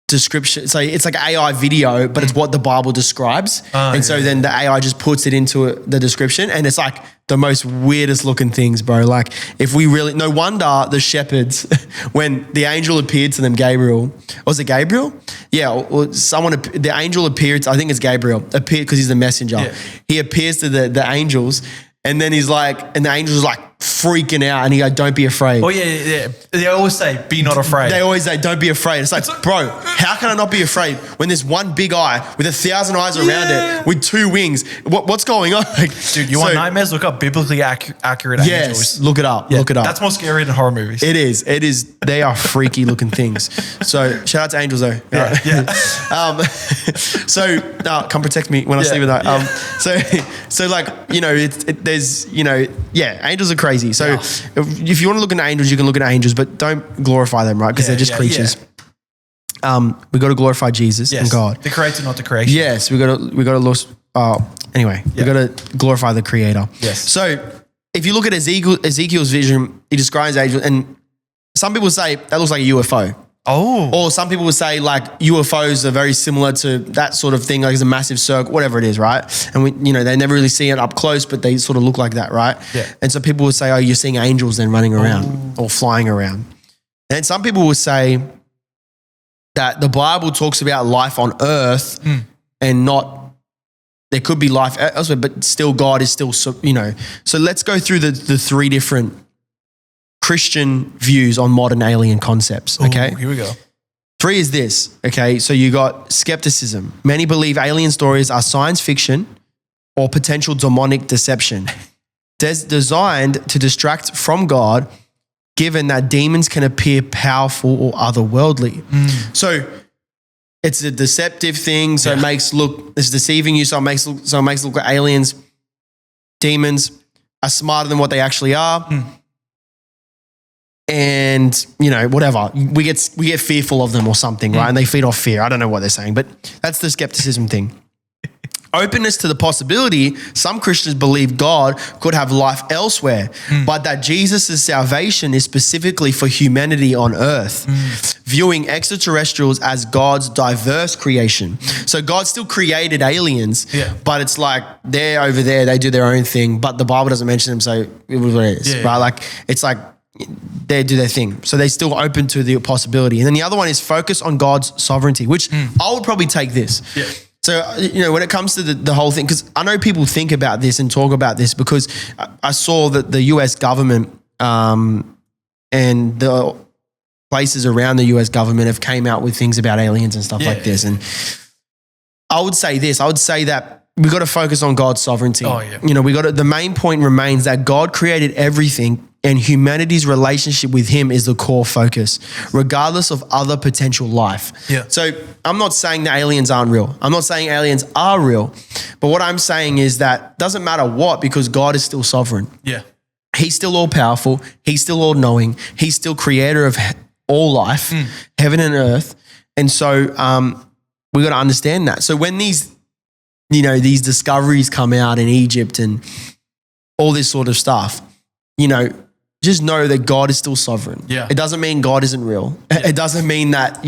description. So it's like an AI video, but it's what the Bible describes. So then the AI just puts it into the description, and it's like the most weirdest looking things, bro. Like no wonder the shepherds, when the angel appeared to them, Gabriel, was it Gabriel? Yeah, or the angel appeared, I think it's Gabriel, appeared because he's the messenger. Yeah. He appears to the angels, and then he's like, and the angel's like freaking out, and he goes, don't be afraid. Oh yeah. They always say, be not afraid. They always say, don't be afraid. It's like, bro, how can I not be afraid when there's one big eye with 1,000 eyes around it with 2 wings? What's going on? Dude, you want nightmares? Look up biblically accurate angels. Yes, look it up. Look it up. That's more scary than horror movies. It is. They are freaky looking things. So shout out to angels though. So come protect me when I sleep at night. So like, there's, angels are crazy. So if you want to look into angels, you can look at angels, but don't glorify them, right? Because they're just creatures. We got to glorify Jesus and God. The creator, not the creation. Yes, we got to look. We got to glorify the Creator. Yes. So if you look at Ezekiel's vision, he describes angels, and some people say that looks like a UFO. Or some people would say like UFOs are very similar to that sort of thing, like it's a massive circle, whatever it is, right? And they never really see it up close, but they sort of look like that, right? Yeah. And so people would say, oh, you're seeing angels then running around or flying around. And some people would say that the Bible talks about life on earth and not, there could be life elsewhere, but still God is still, So let's go through the 3 different Christian views on modern alien concepts, okay? Here we go. 3 is this, okay? So you got skepticism. Many believe alien stories are science fiction or potential demonic deception. Designed to distract from God, given that demons can appear powerful or otherworldly. So it's a deceptive thing, so it's deceiving you, so it makes it look like aliens, demons are smarter than what they actually are. And, whatever, we get fearful of them or something, right? And they feed off fear. I don't know what they're saying, but that's the skepticism thing. openness to the possibility, some Christians believe God could have life elsewhere, but that Jesus' salvation is specifically for humanity on earth, viewing extraterrestrials as God's diverse creation. So God still created aliens, but it's like they're over there, they do their own thing, but the Bible doesn't mention them, so it was what it is, right? Like it's like they do their thing. So they're still open to the possibility. And then the other one is focus on God's sovereignty, which I would probably take this. Yeah. So, when it comes to the whole thing, because I know people think about this and talk about this because I saw that the US government and the places around the US government have came out with things about aliens and stuff like this. And I would say this, I would say that we got to focus on God's sovereignty. Oh, yeah. The main point remains that God created everything and humanity's relationship with him is the core focus, regardless of other potential life. Yeah. So I'm not saying that aliens aren't real. I'm not saying aliens are real. But what I'm saying is that doesn't matter what, because God is still sovereign. Yeah. He's still all powerful. He's still all knowing. He's still creator of all life, heaven and earth. And so we got to understand that. So when these discoveries come out in Egypt and all this sort of stuff, just know that God is still sovereign. Yeah. It doesn't mean God isn't real. Yeah. It doesn't mean that,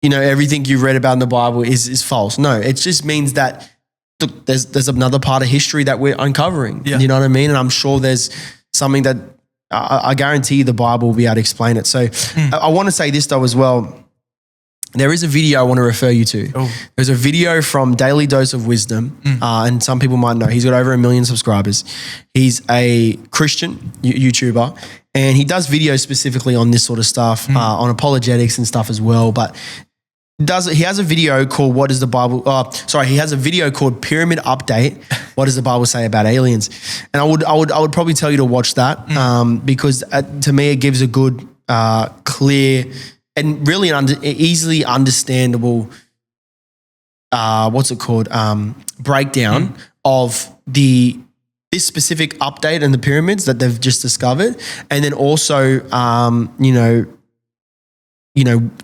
everything you've read about in the Bible is false. No, it just means that look, there's another part of history that we're uncovering. Yeah. You know what I mean? And I'm sure there's something that I guarantee the Bible will be able to explain it. So I want to say this though as well. There is a video I want to refer you to. Oh. There's a video from Daily Dose of Wisdom, and some people might know. He's got over 1 million subscribers. He's a Christian YouTuber, and he does videos specifically on this sort of stuff, on apologetics and stuff as well. But he has a video called "What Does the Bible?" He has a video called "Pyramid Update." What does the Bible say about aliens? And I would probably tell you to watch that because to me it gives a good, clear, and really easily understandable, breakdown of this specific update and the pyramids that they've just discovered, and then also,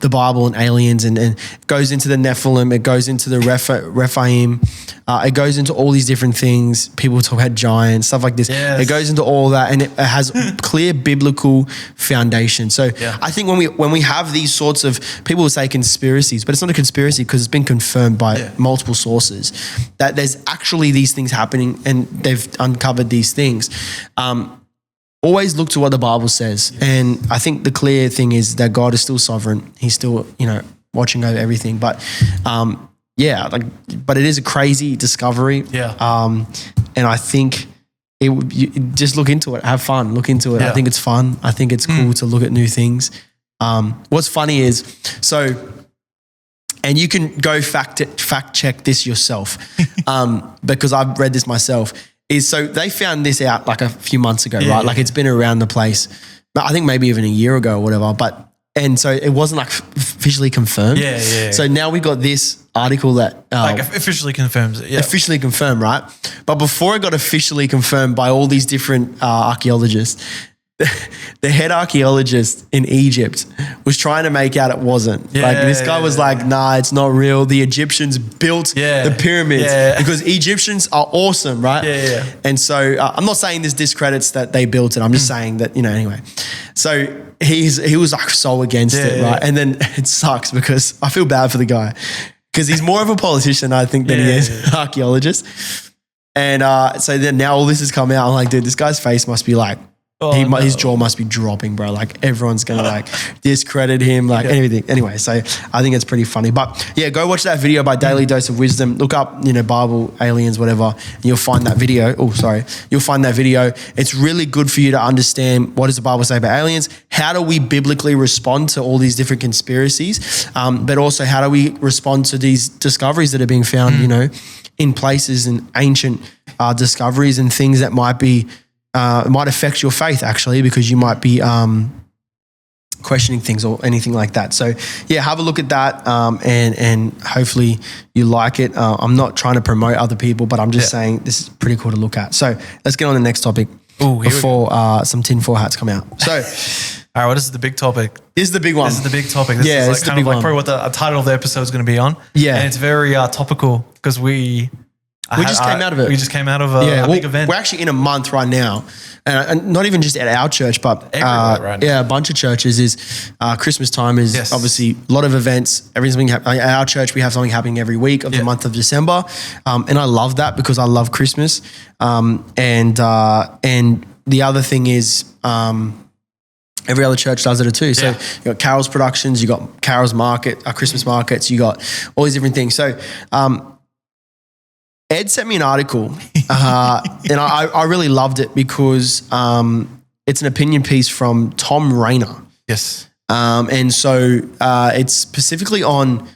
the Bible and aliens, and it goes into the Nephilim, it goes into the Rephaim, it goes into all these different things. People talk about giants, stuff like this. Yes. It goes into all that, and it has clear biblical foundation. So I think when we have these sorts of, people will say conspiracies, but it's not a conspiracy because it's been confirmed by multiple sources that there's actually these things happening and they've uncovered these things. Always look to what the Bible says. Yes. And I think the clear thing is that God is still sovereign. He's still, watching over everything. But but it is a crazy discovery. Yeah. And I think just look into it, have fun, look into it. Yeah. I think it's fun. I think it's cool to look at new things. What's funny is, and you can go fact check this yourself, because I've read this myself. So they found this out like a few months ago, right? Yeah. Like it's been around the place, I think maybe even a year ago or whatever. And so it wasn't like officially confirmed. Yeah. So now we got this article that officially confirms it. Yeah. Officially confirmed, right? But before it got officially confirmed by all these different archaeologists, the head archaeologist in Egypt was trying to make out it wasn't. This guy was like, nah, it's not real. The Egyptians built the pyramids because Egyptians are awesome, right? Yeah. And so I'm not saying this discredits that they built it. I'm just saying that, anyway. So he was like so against it, right? And then it sucks because I feel bad for the guy because he's more of a politician, I think, than he is an archaeologist. And so then now all this has come out. I'm like, dude, this guy's face must be like, his jaw must be dropping, bro. Like everyone's going to discredit him, everything. Anyway, so I think it's pretty funny. But yeah, go watch that video by Daily Dose of Wisdom. Look up, Bible, aliens, whatever, and you'll find that video. You'll find that video. It's really good for you to understand what does the Bible say about aliens? How do we biblically respond to all these different conspiracies? But also how do we respond to these discoveries that are being found, in places and ancient discoveries and things that might be, it might affect your faith actually, because you might be questioning things or anything like that. So yeah, have a look at that and hopefully you like it. I'm not trying to promote other people, but I'm just saying this is pretty cool to look at. So let's get on to the next topic before some tinfoil hats come out. So all right, well, this is the big topic. This is the big one. This is the big topic. This is like kind of like probably what the title of the episode is going to be on. Yeah. And it's very topical because we We just came out of it. We just came out of a big event. We're actually in a month right now. And not even just at our church, but right now. Yeah, a bunch of churches is Christmas time is obviously a lot of events. Everything's happening. At our church, we have something happening every week of the month of December. And I love that because I love Christmas. And the other thing is every other church does it too. So you got Carol's Productions, you got Carol's Market, Christmas markets, you got all these different things. So Ed sent me an article and I really loved it because it's an opinion piece from Tom Rayner. Yes. And so it's specifically on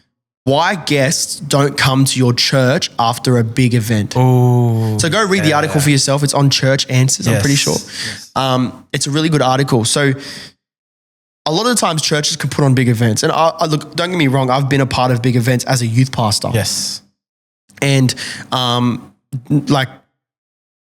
why guests don't come to your church after a big event. Oh. So go read the article for yourself. It's on Church Answers, I'm pretty sure. Yes. It's a really good article. So a lot of the times churches can put on big events. And I look, don't get me wrong, I've been a part of big events as a youth pastor. Yes. And like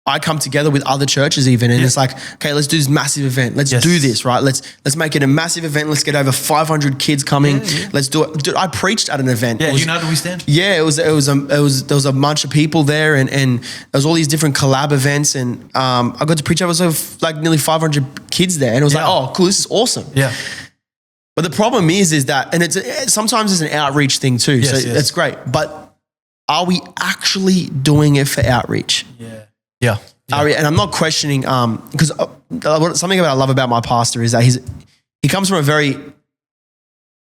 I come together with other churches even, and it's like, okay, let's do this massive event. Let's do this, right? Let's make it a massive event. Let's get over 500 kids coming. Let's do it. Dude, I preached at an event. Yeah, United We Stand. Yeah, there was a bunch of people there, and there was all these different collab events, and I got to preach. I was like nearly 500 kids there, and it was like, oh, cool, this is awesome. Yeah. But the problem is that, and sometimes it's an outreach thing too. Yes, so it's great, but are we actually doing it for outreach? Yeah. And I'm not questioning, because something I love about my pastor is that he comes from a very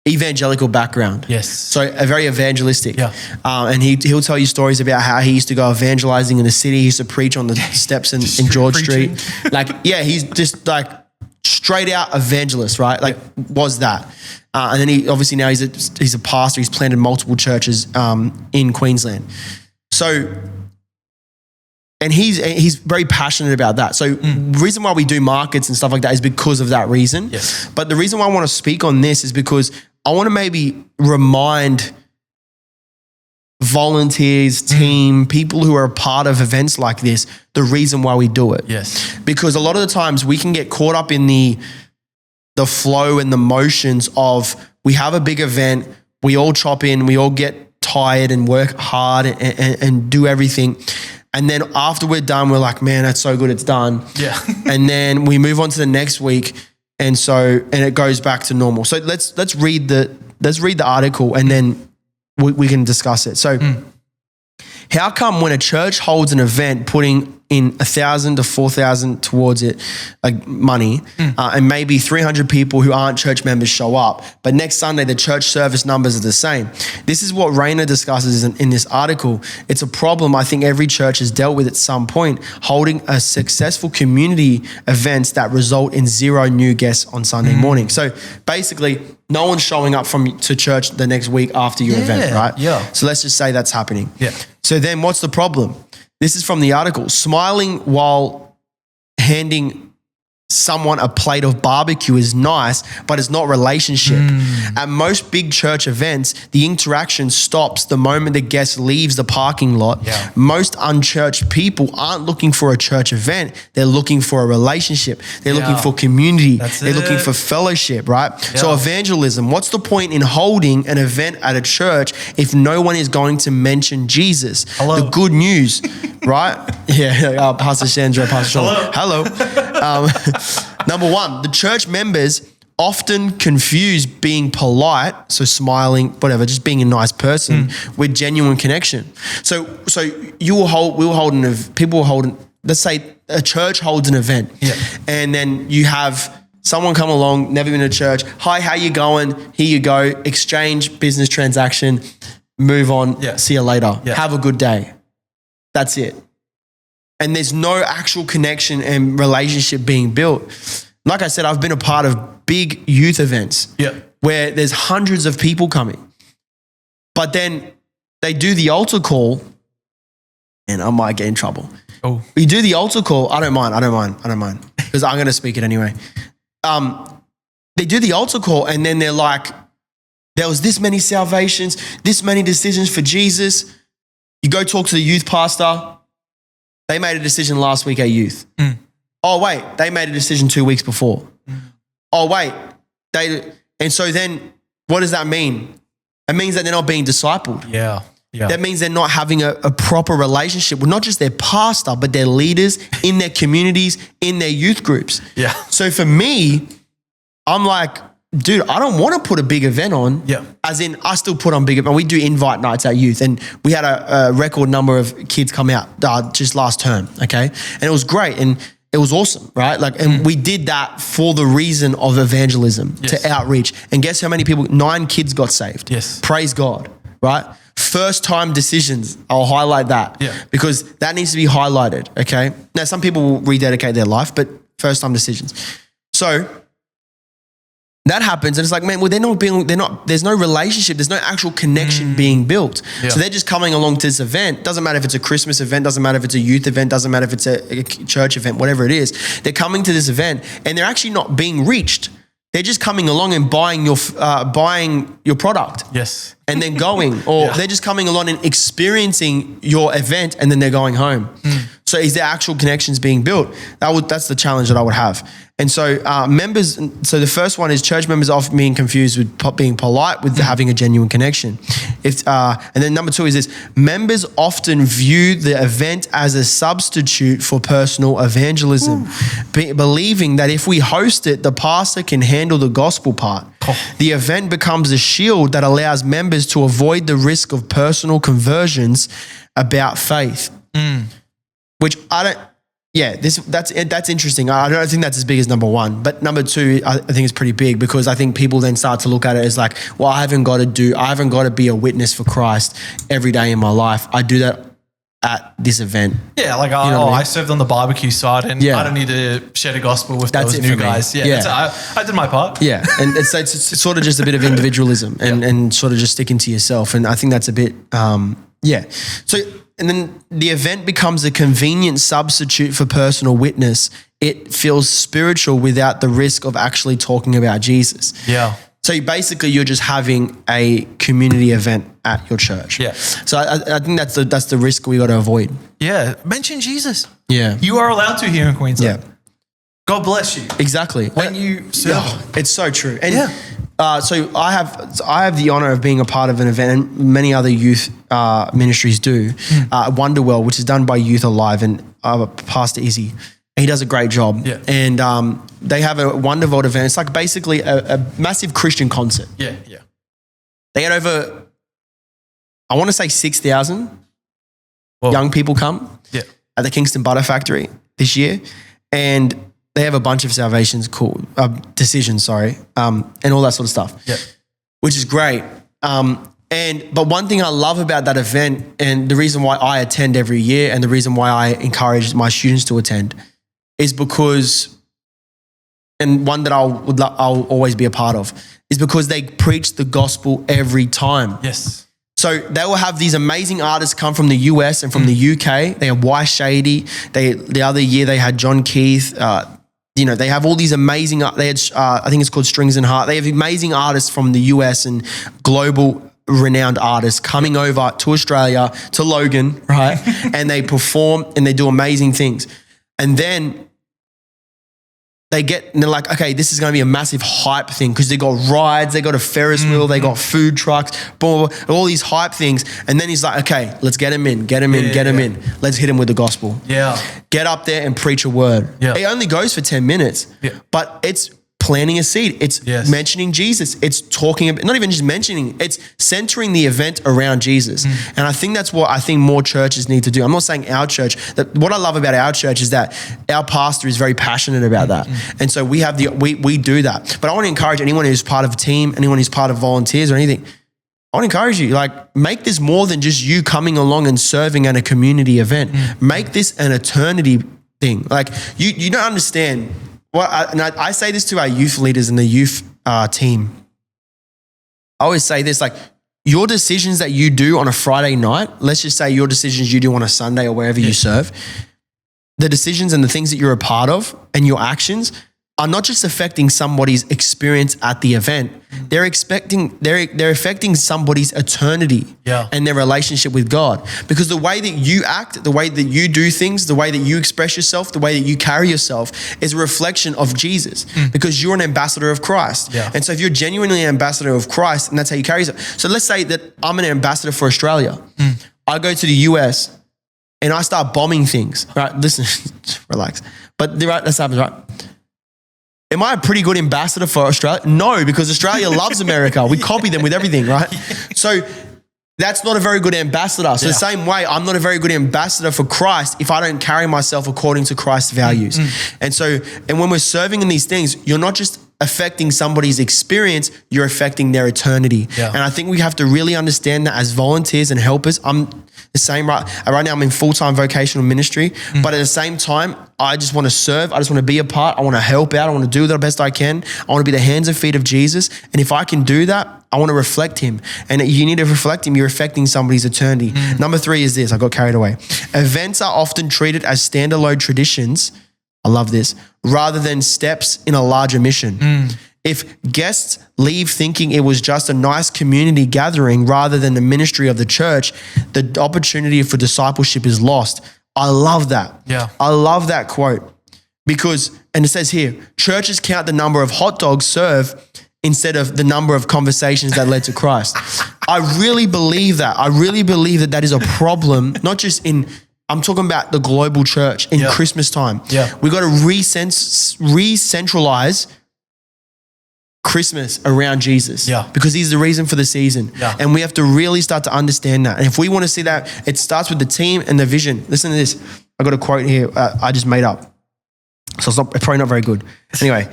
evangelical background. Yes. So a very evangelistic. Yeah. And he'll tell you stories about how he used to go evangelizing in the city. He used to preach on the steps in George Street. He's just like straight out evangelist, right? Like was that. And then he obviously now he's a pastor. He's planted multiple churches in Queensland. So, and he's very passionate about that. So the reason why we do markets and stuff like that is because of that reason. Yes. But the reason why I want to speak on this is because I want to maybe remind volunteers, team, people who are a part of events like this, the reason why we do it. Yes. Because a lot of the times we can get caught up in the flow and the motions of we have a big event, we all chop in, we all get tired and work hard and do everything. And then after we're done, we're like, man, that's so good, it's done. Yeah. And then we move on to the next week. And it goes back to normal. So let's read the article and then we can discuss it. So how come when a church holds an event putting in 1,000 to 4,000 towards it, like money, and maybe 300 people who aren't church members show up, but next Sunday the church service numbers are the same? This is what Rayner discusses in this article. It's a problem I think every church has dealt with at some point, holding a successful community events that result in 0 new guests on Sunday morning. So basically, no one's showing up to church the next week after your event, right? Yeah. So let's just say that's happening. Yeah. So then what's the problem? This is from the article. Smiling while handing someone a plate of barbecue is nice, but it's not relationship. At most big church events, the interaction stops the moment the guest leaves the parking lot. Yeah. Most unchurched people aren't looking for a church event. They're looking for a relationship. They're looking for community. They're looking for fellowship, right? Yeah. So evangelism, what's the point in holding an event at a church if no one is going to mention Jesus? Hello. The good news, right? Yeah, Pastor Sandra, Pastor Sean. Hello. Number one, the church members often confuse being polite, so smiling, whatever, just being a nice person, with genuine connection. So let's say a church holds an event, and then you have someone come along, never been to church. Hi, how you going? Here you go. Exchange, business transaction, move on. Yeah. See you later. Yeah. Have a good day. That's it. And there's no actual connection and relationship being built. Like I said, I've been a part of big youth events where there's hundreds of people coming. But then they do the altar call, and I might get in trouble. Oh. We do the altar call. I don't mind. Because I'm going to speak it anyway. They do the altar call, and then they're like, there was this many salvations, this many decisions for Jesus. You go talk to the youth pastor. They made a decision last week at youth. Oh, wait, they made a decision 2 weeks before. Oh, wait. And so then what does that mean? It means that they're not being discipled. Yeah. Yeah. That means they're not having a proper relationship with not just their pastor, but their leaders in their communities, in their youth groups. Yeah. So for me, I'm like, dude, I don't want to put a big event on. Yeah. As in, I still put on big events. We do invite nights at youth, and we had a record number of kids come out just last term, okay? And it was great, and it was awesome, right? Like, and we did that for the reason of evangelism, to outreach. And guess how many people? 9 kids got saved. Yes. Praise God, right? First time decisions, I'll highlight that because that needs to be highlighted, okay? Now, some people will rededicate their life, but first time decisions. So that happens, and it's like, man, well, there's no relationship, there's no actual connection being built. Yeah. So they're just coming along to this event. Doesn't matter if it's a Christmas event, doesn't matter if it's a youth event, doesn't matter if it's a church event, whatever it is. They're coming to this event and they're actually not being reached. They're just coming along and buying your product. Yes. And then going, or they're just coming along and experiencing your event and then they're going home. So is there actual connections being built? That's the challenge that I would have. And so members, so the first one is church members often being confused with being polite with having a genuine connection. And then number 2 is this: members often view the event as a substitute for personal evangelism, believing that if we host it, the pastor can handle the gospel part. The event becomes a shield that allows members to avoid the risk of personal conversions about faith. Which I don't. Yeah, that's interesting. I don't think that's as big as number 1, but number 2, I think it's pretty big because I think people then start to look at it as like, well, I haven't got to be a witness for Christ every day in my life. I do that at this event. Yeah, like I served on the barbecue side, and I don't need to share the gospel with those new guys. I did my part. Yeah, and it's sort of just a bit of individualism and sort of just sticking to yourself, and I think that's a bit So. And then the event becomes a convenient substitute for personal witness. It feels spiritual without the risk of actually talking about Jesus. Yeah. So basically, you're just having a community event at your church. Yeah. So I think that's the risk we got to avoid. Yeah. Mention Jesus. Yeah. You are allowed to here in Queensland. Yeah. God bless you. Exactly. When you serve. It's so true. And so I have the honor of being a part of an event, and many other youth ministries do. Wonderwell, which is done by Youth Alive, and Pastor Izzy. He does a great job. Yeah. And they have a Wonderworld event. It's like basically a massive Christian concert. Yeah, yeah. They had over, I want to say 6,000 young people come at the Kingston Butter Factory this year. And they have a bunch of decisions, and all that sort of stuff, which is great. But one thing I love about that event, and the reason why I attend every year, and the reason why I encourage my students to attend, is because, and one that I'll always be a part of, is because they preach the gospel every time. Yes. So they will have these amazing artists come from the US and from the UK. They have Y Shady. The other year they had John Keith. They have all these amazing. They had I think it's called Strings and Heart. They have amazing artists from the US and global renowned artists coming over to Australia, to Logan, right? And they perform and they do amazing things. And then they're like, okay, this is going to be a massive hype thing because they got rides, they got a Ferris wheel, they got food trucks, boom, all these hype things. And then he's like, okay, let's get him in. Let's hit him with the gospel. Yeah. Get up there and preach a word. Yeah. It only goes for 10 minutes, but it's planting a seed. It's mentioning Jesus. It's talking about, not even just mentioning, it's centering the event around Jesus. And I think that's what I think more churches need to do. I'm not saying our church. What I love about our church is that our pastor is very passionate about that. And so we do that. But I want to encourage anyone who's part of a team, anyone who's part of volunteers or anything, I want to encourage you, like, make this more than just you coming along and serving at a community event. Make this an eternity thing. Like, you don't understand. I say this to our youth leaders and the youth team. I always say this, like, your decisions that you do on a Friday night, let's just say your decisions you do on a Sunday or wherever you serve, the decisions and the things that you're a part of and your actions, are not just affecting somebody's experience at the event, they're affecting somebody's eternity and their relationship with God. Because the way that you act, the way that you do things, the way that you express yourself, the way that you carry yourself is a reflection of Jesus because you're an ambassador of Christ. And so if you're genuinely an ambassador of Christ and that's how you carry yourself. So let's say that I'm an ambassador for Australia. I go to the US and I start bombing things, right? Listen, relax. But that's happens, right? Am I a pretty good ambassador for Australia? No, because Australia loves America. We copy them with everything, right? So that's not a very good ambassador. So the same way, I'm not a very good ambassador for Christ if I don't carry myself according to Christ's values. And when we're serving in these things, you're not just affecting somebody's experience, you're affecting their eternity. And I think we have to really understand that as volunteers and helpers. I'm the same right now. I'm in full-time vocational ministry, but at the same time, I just want to serve. I just want to be a part. I want to help out. I want to do the best I can. I want to be the hands and feet of Jesus. And if I can do that, I want to reflect him. And you need to reflect him. You're affecting somebody's eternity. Number 3 is this. I got carried away. Events are often treated as standalone traditions. I love this. Rather than steps in a larger mission. If guests leave thinking it was just a nice community gathering rather than the ministry of the church, the opportunity for discipleship is lost. I love that. I love that quote because, and it says here, churches count the number of hot dogs served instead of the number of conversations that led to Christ. I really believe that. I really believe that that is a problem, not just I'm talking about the global church in Christmas time. We got to re-centralize Christmas around Jesus because he's the reason for the season. And we have to really start to understand that. And if we want to see that, it starts with the team and the vision. Listen to this. I got a quote here I just made up. So it's probably not very good. Anyway,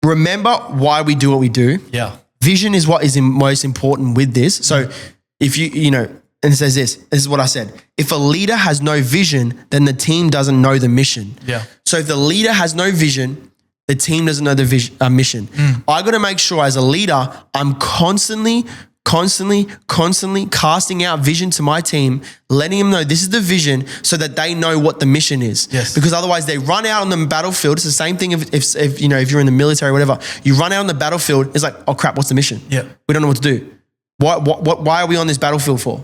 remember why we do what we do. Vision is what is most important with this. So if and it says this is what I said. If a leader has no vision, then the team doesn't know the mission. So if the leader has no vision, the team doesn't know the mission. I got to make sure as a leader, I'm constantly casting out vision to my team, letting them know this is the vision so that they know what the mission is. Because otherwise they run out on the battlefield. It's the same thing if you're in the military or whatever, you run out on the battlefield, it's like, oh crap, what's the mission? We don't know what to do. Why are we on this battlefield for?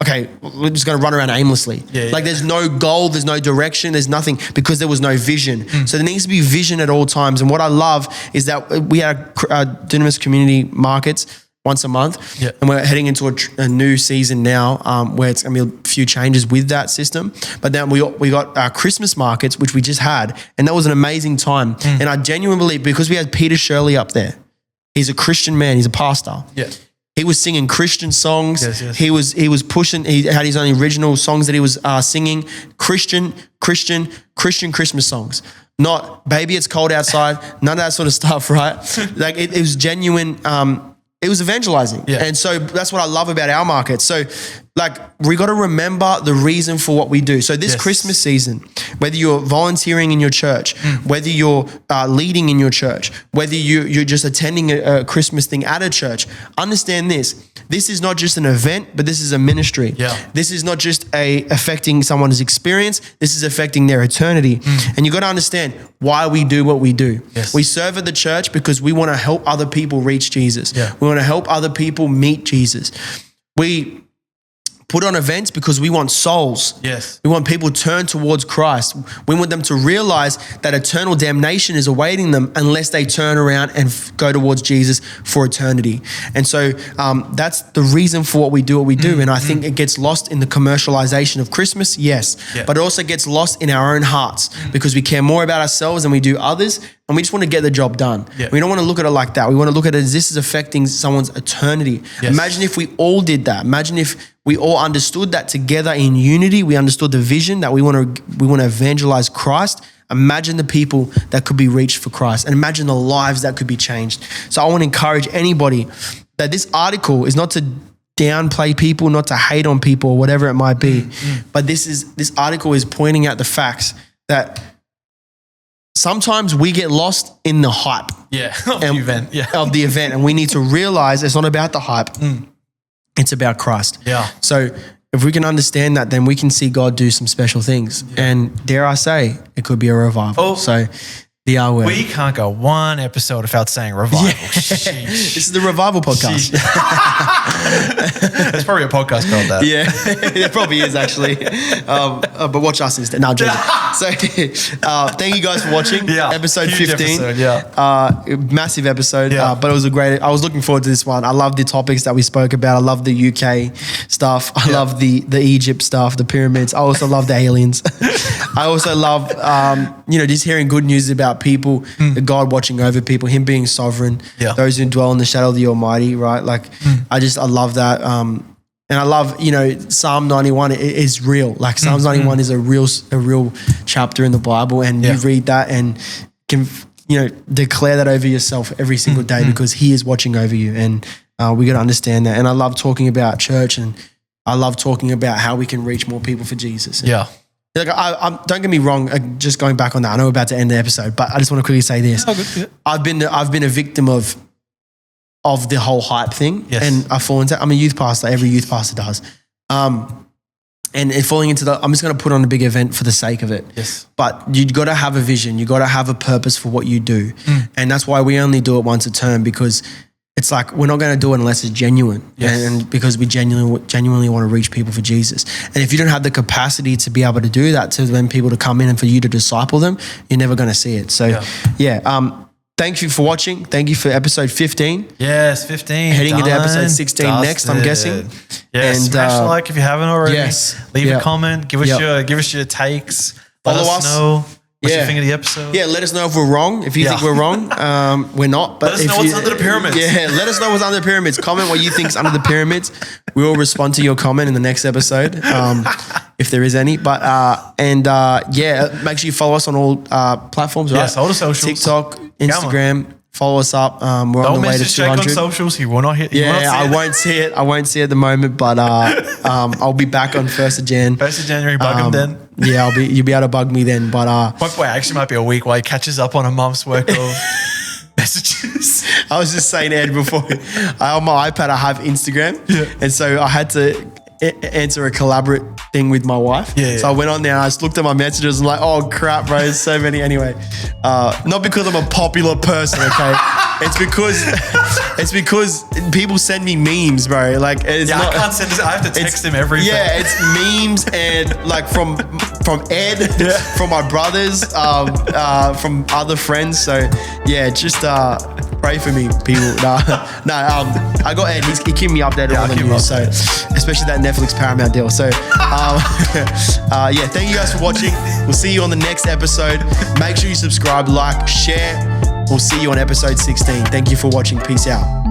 Okay, we're just going to run around aimlessly. There's no goal, there's no direction, there's nothing because there was no vision. So there needs to be vision at all times. And what I love is that we had our Dunamis community markets once a month and we're heading into a new season now where it's going to be a few changes with that system. But then we got our Christmas markets, which we just had, and that was an amazing time. And I genuinely believe because we had Peter Shirley up there, he's a Christian man, he's a pastor. He was singing Christian songs. He was pushing. He had his own original songs that he was singing. Christian Christmas songs. Not "Baby, It's Cold Outside." None of that sort of stuff, right? Like it was genuine. It was evangelizing, and so that's what I love about our market. So, we got to remember the reason for what we do. So this Christmas season, whether you're volunteering in your church, whether you're leading in your church, whether you're just attending a Christmas thing at a church, understand this. This is not just an event, but this is a ministry. This is not just affecting someone's experience. This is affecting their eternity. And you got to understand why we do what we do. We serve at the church because we want to help other people reach Jesus. We want to help other people meet Jesus. We put on events because we want souls. We want people to turn towards Christ. We want them to realize that eternal damnation is awaiting them unless they turn around and go towards Jesus for eternity. And so that's the reason for what we do. And I think it gets lost in the commercialization of Christmas, but it also gets lost in our own hearts because we care more about ourselves than we do others. And we just want to get the job done. We don't want to look at it like that. We want to look at it as this is affecting someone's eternity. Imagine if we all did that. Imagine if we all understood that together in unity. We understood the vision that we want to evangelize Christ. Imagine the people that could be reached for Christ, and imagine the lives that could be changed. So I want to encourage anybody that this article is not to downplay people, not to hate on people or whatever it might be. But this article is pointing out the facts that sometimes we get lost in the hype of the event. And we need to realize it's not about the hype. It's about Christ. Yeah. So if we can understand that, then we can see God do some special things. And dare I say, it could be a revival. Oh. So the R word. We can't go one episode without saying revival. This is the revival podcast. There's probably a podcast called that. Yeah, it probably is actually. But watch us instead. No, I'm joking. So thank you guys for watching. Episode huge 15. episode, Massive episode. But it was I was looking forward to this one. I love the topics that we spoke about. I love the UK stuff. I love the Egypt stuff, the pyramids. I also love the aliens. I also love just hearing good news about people, the God watching over people, him being sovereign, those who dwell in the shadow of the Almighty, right? Like I love that. And I love, Psalm 91 is real. Like Psalms 91 is a real chapter in the Bible, and you read that and can, declare that over yourself every single day because he is watching over you. And we got to understand that. And I love talking about church, and I love talking about how we can reach more people for Jesus. Yeah. Like don't get me wrong. Just going back on that, I know we're about to end the episode, but I just want to quickly say this: I've been a victim of the whole hype thing, and I fall into. I'm a youth pastor. Every youth pastor does, and falling into I'm just going to put on a big event for the sake of it. Yes, but you got to have a vision. You got to have a purpose for what you do, and that's why we only do it once a term, because it's like we're not going to do it unless it's genuine, and because we genuinely want to reach people for Jesus. And if you don't have the capacity to be able to do that, to then people to come in and for you to disciple them, you're never going to see it. So, thank you for watching. Thank you for episode 15. Yes, 15. Heading into episode 16 next, I'm guessing. Yes, and smash the like if you haven't already. Yes, leave a comment. Give us your takes. Let us know. What you think of the episode? Yeah, let us know if we're wrong. If you think we're wrong, we're not. But let us know what's under the pyramids. Yeah, let us know what's under the pyramids. Comment what you think's under the pyramids. We will respond to your comment in the next episode, if there is any. But make sure you follow us on all platforms. Right? Yes, all the socials. TikTok, Instagram. Follow us up. We're on the way to 200. Don't message Jake on socials. He will not hit. I won't see it. I won't see it at the moment, but I'll be back on 1st of Jan. 1st of January, bug him then. Yeah, you'll be able to bug me then. But actually might be a week while he catches up on a month's worth of messages. I was just saying, Ed, before on my iPad I have Instagram, and so I had to answer a collaborate thing with my wife. So I went on there and I just looked at my messages and like, oh crap, bro, there's so many. Anyway, not because I'm a popular person, okay? It's because people send me memes, bro. Like, it's not, I can't send this. I have to text him every. Yeah, it's memes and like from Ed, from my brothers, from other friends. So yeah, just pray for me, people. I got Ed. He's keeping me updated on the news. So especially that Netflix Paramount deal. So thank you guys for watching. We'll see you on the next episode. Make sure you subscribe, like, share. We'll see you on episode 16. Thank you for watching. Peace out.